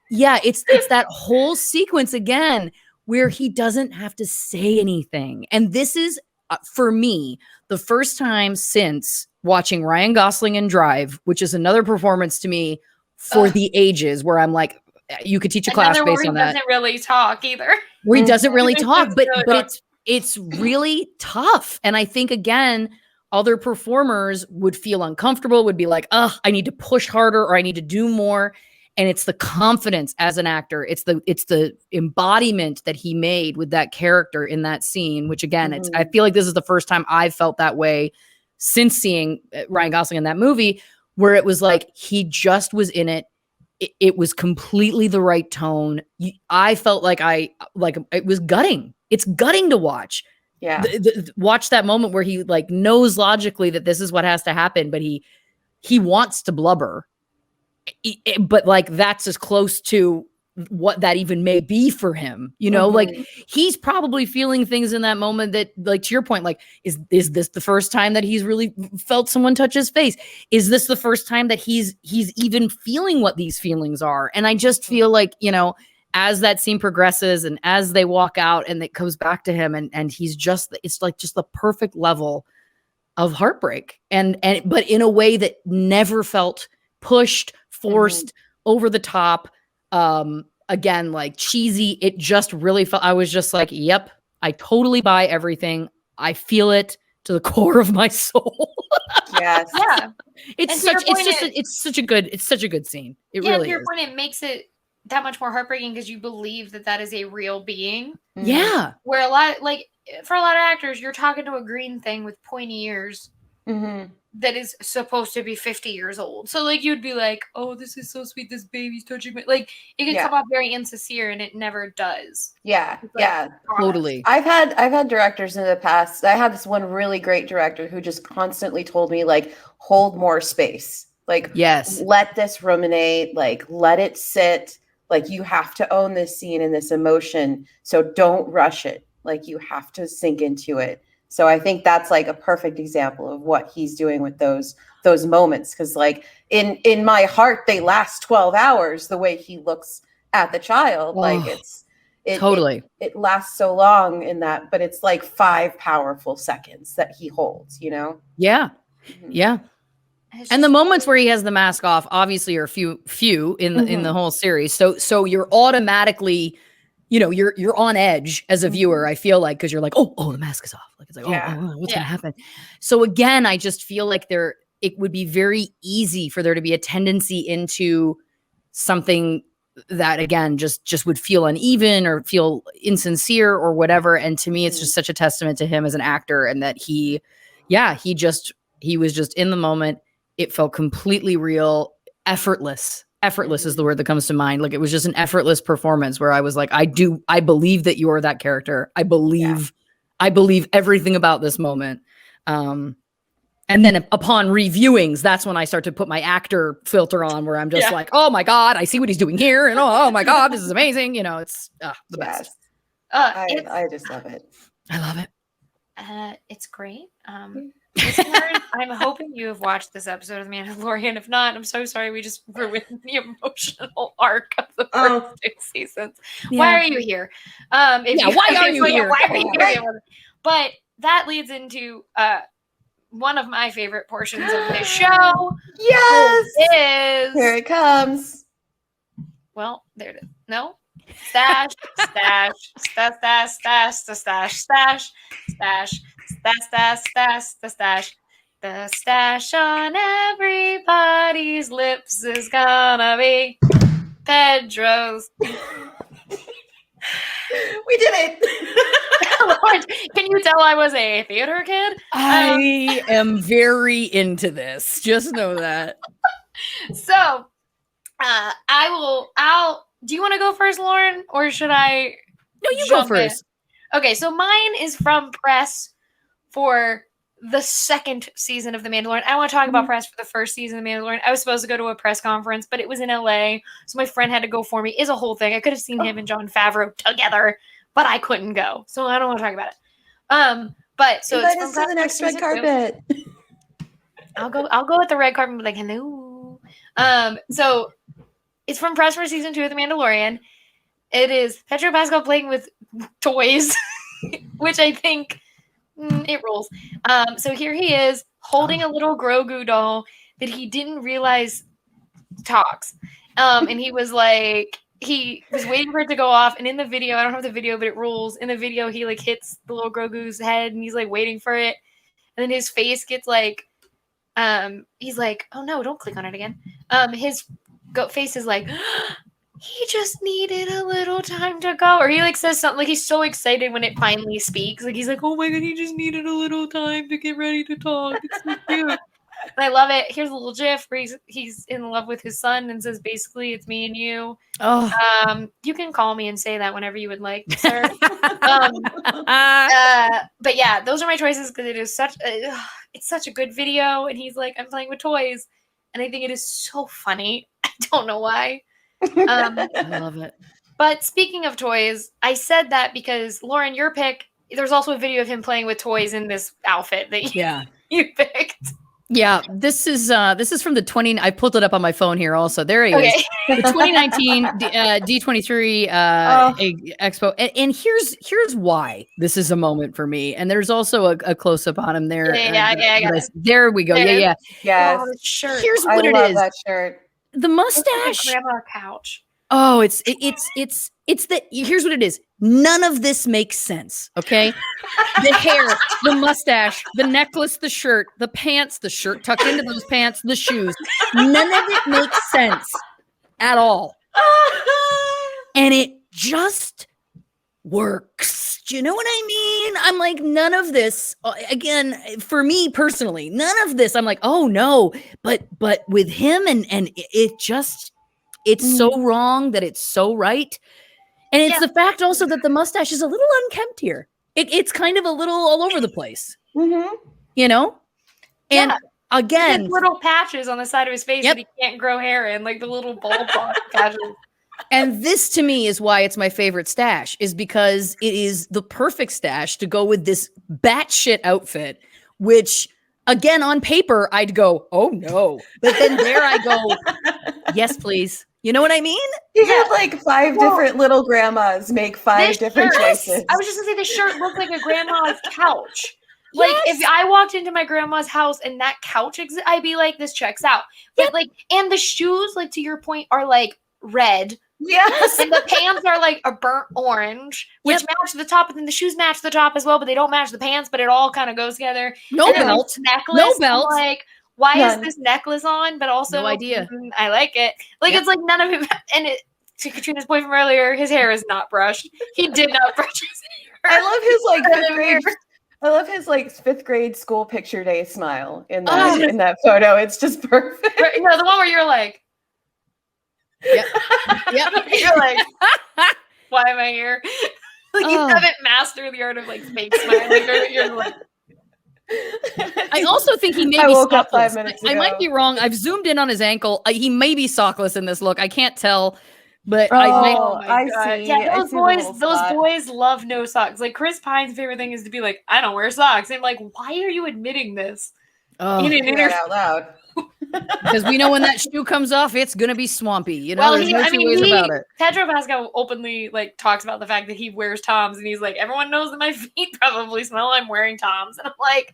Yeah, it's that whole sequence again where he doesn't have to say anything. And this is, for me, the first time since watching Ryan Gosling in Drive, which is another performance to me for the ages, where I'm like, you could teach a class based on that. He doesn't really talk either. Where he doesn't really talk, but it's really tough. And I think, again, other performers would feel uncomfortable, would be like, I need to push harder or I need to do more. And it's the confidence as an actor. It's the embodiment that he made with that character in that scene, which again, I feel like this is the first time I've felt that way since seeing Ryan Gosling in that movie, where it was like, he just was in it. It was completely the right tone. I felt like it was gutting. It's gutting to watch. Yeah. Watch that moment where he like knows logically that this is what has to happen, but he wants to blubber. But like that's as close to what that even may be for him, you know, like he's probably feeling things in that moment that, like, to your point, like, is this the first time that he's really felt someone touch his face? Is this the first time that he's even feeling what these feelings are? And I just feel like, you know, as that scene progresses and as they walk out and it comes back to him and he's just, it's like just the perfect level of heartbreak and but in a way that never felt pushed, forced, over the top, again, like cheesy. It just really felt, I was just like, yep, I totally buy everything. I feel it to the core of my soul. Yes. Yeah. It's such a good scene. It really to your is. point, it makes it that much more heartbreaking because you believe that is a real being. Yeah. Where for a lot of actors, you're talking to a green thing with pointy ears. That is supposed to be 50 years old. So like you'd be like, oh, this is so sweet, this baby's touching me. Like it can come off very insincere and it never does. Yeah. Like, Totally. I've had directors in the past. I had this one really great director who just constantly told me, like, hold more space. Like, yes, let this ruminate, like, let it sit. Like, you have to own this scene and this emotion. So don't rush it. Like, you have to sink into it. So I think that's like a perfect example of what he's doing with those moments. Cause like in my heart, they last 12 hours the way he looks at the child. Like it lasts so long in that, but it's like 5 powerful seconds that he holds, you know? Yeah. Yeah. And the moments where he has the mask off obviously are few in the whole series. So you're automatically, you know, you're on edge as a viewer, I feel like, because you're like, oh, the mask is off. Like, it's like, what's going to happen? So again, I just feel like it would be very easy for there to be a tendency into something that, again, just would feel uneven or feel insincere or whatever. And to me, it's just such a testament to him as an actor and that he was just in the moment. It felt completely real, effortless. Effortless is the word that comes to mind. Like it was just an effortless performance where I was like, I believe that you are that character. I believe everything about this moment. And then upon reviewings, that's when I start to put my actor filter on where I'm just like, oh my God, I see what he's doing here. And oh my God, this is amazing. You know, it's the best. I just love it. I love it. It's great. Listeners, I'm hoping you have watched this episode of Mandalorian. If not, I'm so sorry. We just ruined the emotional arc of the first 2 seasons. Yeah. Why are you here? Why are you here? But that leads into one of my favorite portions of this show. Yes, is here it comes. Well, there it is. No, Stash, stash, stash, stash, stash, stash, stash, stash, stash, stash, stash, stash. The stash on everybody's lips is gonna be Pedro's. We did it. Lord, can you tell I was a theater kid? I am very into this. Just know that. So, I'll. Do you want to go first, Lauren, or should I? No, you go first. Okay, so mine is from press for the second season of The Mandalorian. I want to talk about press for the first season of The Mandalorian. I was supposed to go to a press conference, but it was in LA, so my friend had to go for me. It's a whole thing. I could have seen him and Jon Favreau together, but I couldn't go, so I don't want to talk about it. But so invite us to the next red carpet. I'll go at the red carpet and be like, hello. So it's from press for season 2 of The Mandalorian. It is Pedro Pascal playing with toys, which I think it rules. So here he is holding a little Grogu doll that he didn't realize talks. And he was waiting for it to go off. And in the video, I don't have the video, but it rules. In the video, he like hits the little Grogu's head and he's like waiting for it. And then his face gets like, he's like, oh no, don't click on it again. His face is like, he just needed a little time to go. Or he like says something like he's so excited when it finally speaks. Like he's like, oh my God, he just needed a little time to get ready to talk. It's so cute. And I love it. Here's a little gif where he's in love with his son and says, basically, it's me and you. Oh. You can call me and say that whenever you would like, sir. But yeah, those are my choices because it is it's such a good video. And he's like, I'm playing with toys. And I think it is so funny. I don't know why. I love it. But speaking of toys, I said that because Lauren, your pick, there's also a video of him playing with toys in this outfit that you picked. Yeah, this is from the 20. I pulled it up on my phone here. Also, there he is. The 2019 D23 Expo, and here's why this is a moment for me. And there's also a close up on him there. Yeah. There we go. Yes. Oh, shirt. Here's what I it love is. that shirt. The mustache. Like grandma couch. Oh, it's the here's what it is. None of this makes sense. Okay. The hair, the mustache, the necklace, the shirt, the pants, the shirt tucked into those pants, the shoes. None of it makes sense at all. And it just works. Do you know what I mean? I'm like, none of this, again, for me personally, none of this. I'm like, oh no, but with him and it just, it's so wrong that it's so right. And it's the fact also that the mustache is a little unkempt here. It's kind of a little all over the place, you know? And again, he little patches on the side of his face that he can't grow hair in, like the little bulb patches. And this to me is why it's my favorite stash, is because it is the perfect stash to go with this batshit outfit, which again, on paper, I'd go, oh no. But then there I go, yes, please. You know what I mean? You had like 5 different little grandmas make 5 different choices. I was just gonna say this shirt looked like a grandma's couch. Like if I walked into my grandma's house and that couch I'd be like, this checks out. But like, and the shoes, like to your point, are like red. Yes. And the pants are like a burnt orange, which match the top, and then the shoes match the top as well, but they don't match the pants, but it all kind of goes together. No belt. Necklace. No belt. Like, why is this necklace on? But also, no idea. I like it. Like, it's like none of it. And to Katrina's point from earlier, his hair is not brushed. He did not brush his hair. I love his like 5th grade school picture day smile in that photo. It's just perfect. No, the one where you're like, yep. You're like, why am I here? Like you haven't mastered the art of like fake smiling. You're like. I also think he may be sockless. 5 minutes ago. I might be wrong. I've zoomed in on his ankle. He may be sockless in this look. I can't tell, but I see. Yeah, those boys love no socks. Like Chris Pine's favorite thing is to be like, I don't wear socks. And I'm like, why are you admitting this? You didn't hear it out loud. Because we know when that shoe comes off, it's gonna be swampy. You know, there's no two ways about it. Pedro Pascal openly like talks about the fact that he wears Toms, and he's like, everyone knows that my feet probably smell. I'm wearing Toms, and I'm like,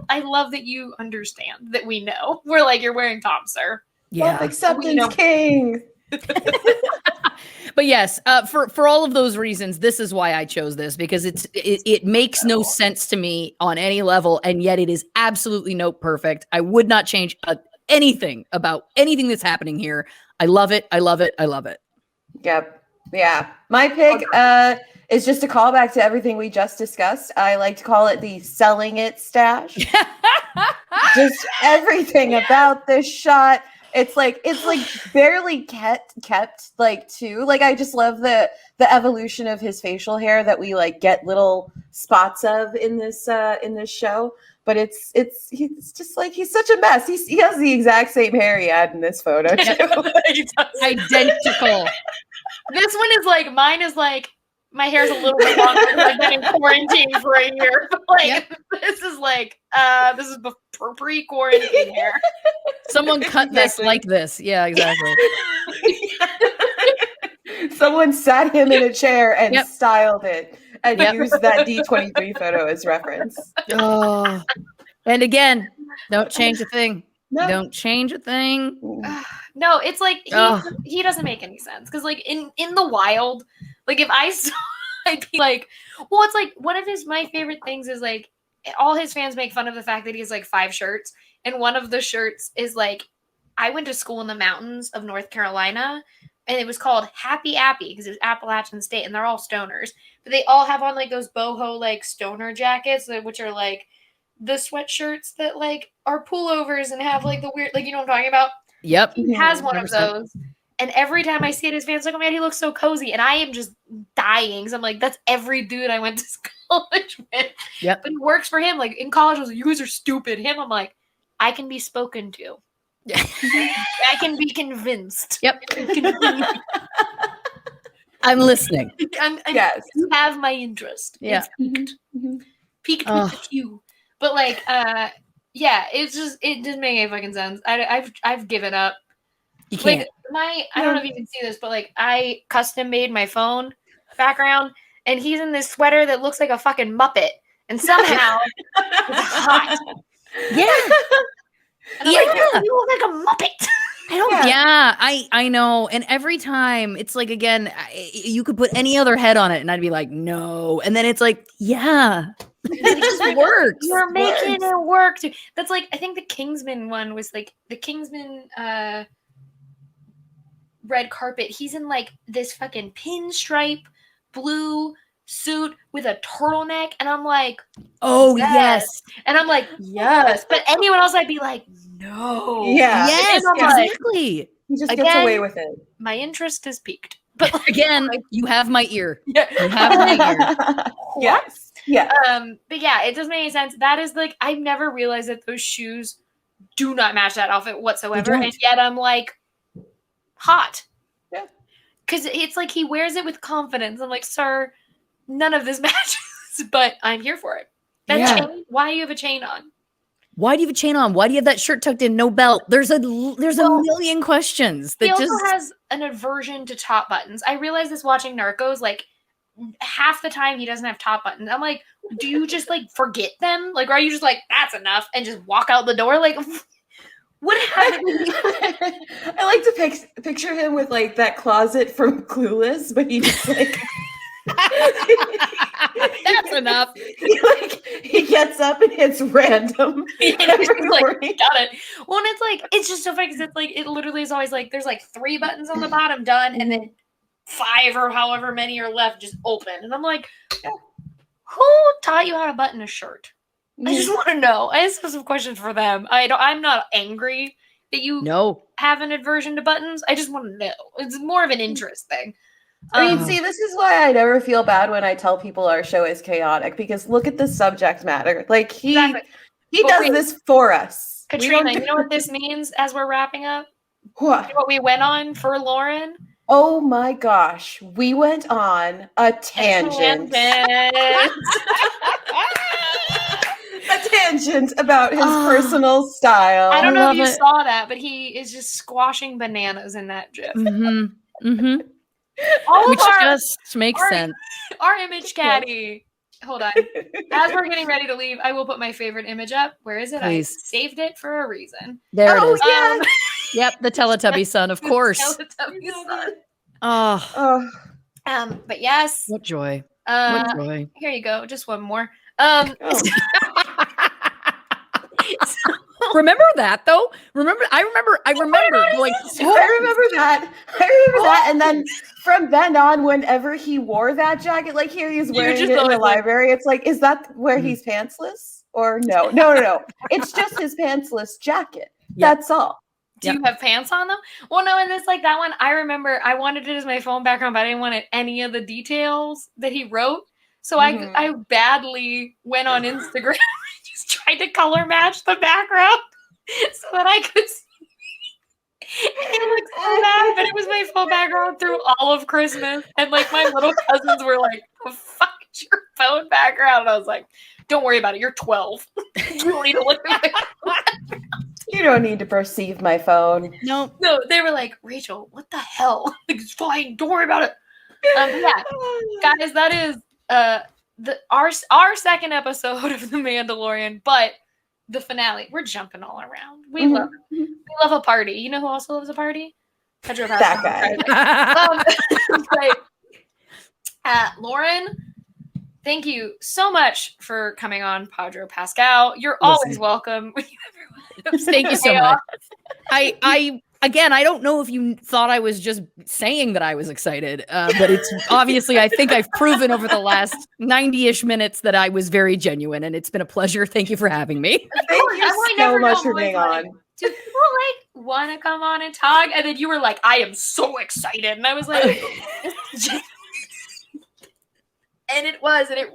I love that you understand that we know. We're like, you're wearing Toms, sir. Yeah, acceptance king. But yes, for all of those reasons, this is why I chose this, because it makes no sense to me on any level, and yet it is absolutely note perfect. I would not change anything about anything that's happening here. I love it. I love it. I love it. Yep. Yeah. My pick is just a callback to everything we just discussed. I like to call it the selling it stash. Just everything about this shot. It's like barely kept like too. Like I just love the evolution of his facial hair that we like get little spots of in this show. But it's just like he's such a mess. He has the exact same hair he had in this photo too. Identical. This one is like, mine is like, my hair's a little bit longer because I've been in quarantine for a year. But like, this is like, this is pre-quarantine hair. Someone cut this like this. Yeah, exactly. Someone sat him in a chair and styled it and used that D23 photo as reference. Oh, and again, don't change a thing. No. Don't change a thing. No, it's like he doesn't make any sense because like in the wild, like if I saw, I'd be like, well, it's like one of my favorite things is like all his fans make fun of the fact that he has like 5 shirts, and one of the shirts is like, I went to school in the mountains of North Carolina, and it was called Happy Appy because it was Appalachian State, and they're all stoners, but they all have on like those boho like stoner jackets, which are like the sweatshirts that like are pullovers and have like the weird, like, you know what I'm talking about? Yep. He has one of those. And every time I see it, his fans like, oh man, he looks so cozy. And I am just dying. So I'm like, that's every dude I went to college with. Yep. But it works for him. Like in college, I was like, you guys are stupid. Him, I'm like, I can be spoken to. I can be convinced. Yep. I'm listening. Yes. You have my interest. Yeah. It's peaked with the cue. But like, yeah, it didn't make any fucking sense. I've given up. You can't. Like I don't know if you can see this, but like I custom made my phone background, and he's in this sweater that looks like a fucking Muppet, and somehow it's hot. Yeah. And I'm like, you look like a Muppet. I know. And every time it's like, again, you could put any other head on it and I'd be like, no. And then it's like, yeah, it just works. You're making it work. Too. That's like, I think the Kingsman one was like the Kingsman red carpet. He's in like this fucking pinstripe blue suit with a turtleneck. And I'm like, oh, yes. And I'm like, yes. But anyone else, I'd be like, no. Yeah. Yes, exactly. He just gets away with it. My interest is piqued. But like, again, you have my ear. Yeah. You have my ear. Yes. Yeah. But yeah, it doesn't make any sense. That is like, I've never realized that those shoes do not match that outfit whatsoever. And yet I'm like, hot. Yeah. Because it's like he wears it with confidence. I'm like, sir, none of this matches, but I'm here for it. That chain, why do you have a chain on? Why do you have a chain on? Why do you have that shirt tucked in? No belt. There's a million questions. He also has an aversion to top buttons. I realized this watching Narcos. Like half the time he doesn't have top buttons. I'm like, do you just like forget them? Like, or are you just like, that's enough and just walk out the door? Like, what happened? I like to picture him with like that closet from Clueless, but he just like. That's enough. He gets up and it's random. Every morning. Got it. Well, and it's like, it's just so funny because it's like, it literally is always like, there's like 3 buttons on the bottom done, and then 5 or however many are left just open. And I'm like, who taught you how to button a shirt? I just want to know. I just have some questions for them. I'm not angry that you have an aversion to buttons. I just want to know. It's more of an interest thing. I mean, see, this is why I never feel bad when I tell people our show is chaotic, because look at the subject matter. Like he does this for us. Catrina, you know what this means as we're wrapping up? What? You know what we went on for Lauren? Oh my gosh. We went on a tangent. A tangent about his personal style. I don't know if you saw that, but he is just squashing bananas in that gif. Mm-hmm. Mm-hmm. Which just makes sense. Our image caddy. Hold on. As we're getting ready to leave, I will put my favorite image up. Where is it? Please. I saved it for a reason. There it is. Yeah. Yep, the Teletubby son, of course. Teletubby son. Oh, But yes. what joy. What joy. Here you go. Just one more. Oh. Remember that though? I remember going, I remember that. And then from then on, whenever he wore that jacket, like here he's wearing it in the library, it's like, is that where he's pantsless? Or no. It's just his pantsless jacket. Yep. That's all. Do you have pants on them? Well, no, and it's like that one. I remember I wanted it as my phone background, but I didn't want any of the details that he wrote. So I badly went on Instagram and just tried to color match the background so that I could see. It looked so bad, but it was my phone background through all of Christmas. And like my little cousins were like, "The fuck is your phone background?" And I was like, "Don't worry about it. You're 12. You don't need to look at my phone background. You don't need to perceive my phone." No, they were like, "Rachel, what the hell? Like, it's fine. Don't worry about it." Yeah, guys, that is our second episode of The Mandalorian, but the finale. We're jumping all around. We love a party. You know who also loves a party? Pedro Pascal. That guy. Lauren, thank you so much for coming on, Pedro Pascal. You're always welcome. Thank you so much. I don't know if you thought I was just saying that I was excited, but it's obviously, I think I've proven over the last 90-ish minutes that I was very genuine, and it's been a pleasure. Thank you for having me. Thank you so much for being on. Do people want to come on and talk? And then you were like, "I am so excited," and I was like, and it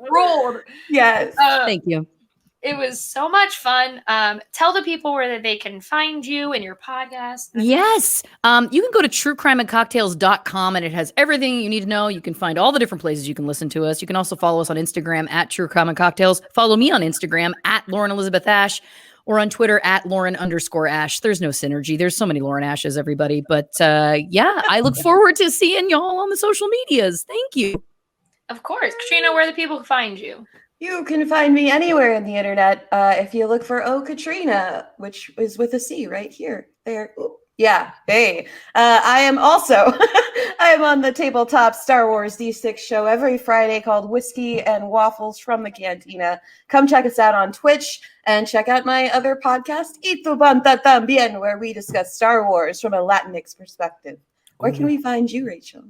rolled. Yes. Thank you. It was so much fun. Tell the people where they can find you and your podcast. Yes. You can go to truecrimeandcocktails.com and it has everything you need to know. You can find all the different places you can listen to us. You can also follow us on Instagram at truecrimeandcocktails. Follow me on Instagram at Lauren Elizabeth Ash or on Twitter at Lauren_Ash. There's no synergy. There's so many Lauren Ashes, everybody. But yeah, I look forward to seeing y'all on the social medias. Thank you. Of course. Katrina, where the people find you? You can find me anywhere in the internet if you look for Catrina, which is with a C right here. There. Ooh. Yeah. Hey. I am on the tabletop Star Wars D6 show every Friday called Whiskey and Waffles from the Cantina. Come check us out on Twitch and check out my other podcast, Y tu banda también, where we discuss Star Wars from a Latinx perspective. Where can we find you, Rachel?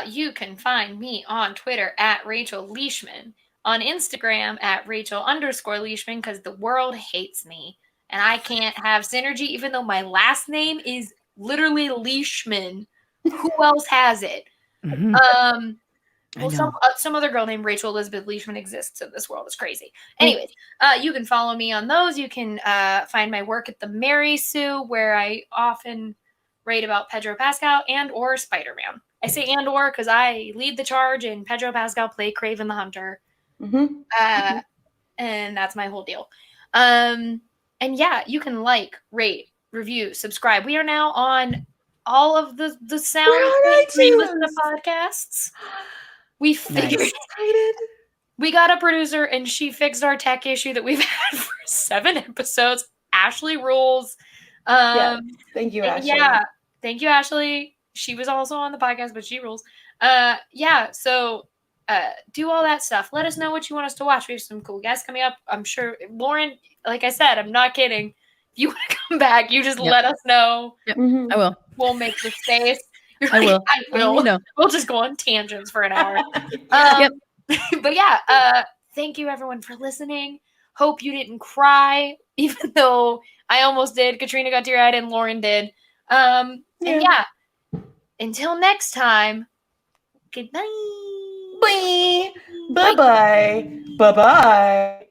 You can find me on Twitter at Rachel Leishman. On Instagram at Rachel_Leishman, because the world hates me and I can't have synergy, even though my last name is literally Leishman. Who else has it? Some other girl named Rachel Elizabeth Leishman exists in this world. It's crazy. Anyways, you can follow me on those. You can find my work at the Mary Sue, where I often write about Pedro Pascal and or Spider-Man. I say and or because I lead the charge and Pedro Pascal play Kraven the Hunter. And that's my whole deal. And yeah, you can like, rate, review, subscribe. We are now on all of the sound podcasts. We figured it. We got a producer and she fixed our tech issue that we've had for 7 episodes. Ashley rules. Thank you, Ashley. Yeah, thank you, Ashley. She was also on the podcast, but she rules. So do all that stuff. Let us know what you want us to watch. We have some cool guests coming up. I'm sure Lauren, like I said, I'm not kidding. If you want to come back, you just let us know. Yep. I will. We'll make the space. I will. I will. You know. We'll just go on tangents for an hour. But yeah, thank you everyone for listening. Hope you didn't cry, even though I almost did. Katrina got teary-eyed and Lauren did. And yeah, until next time, goodbye. Bye. Bye-bye. Bye-bye.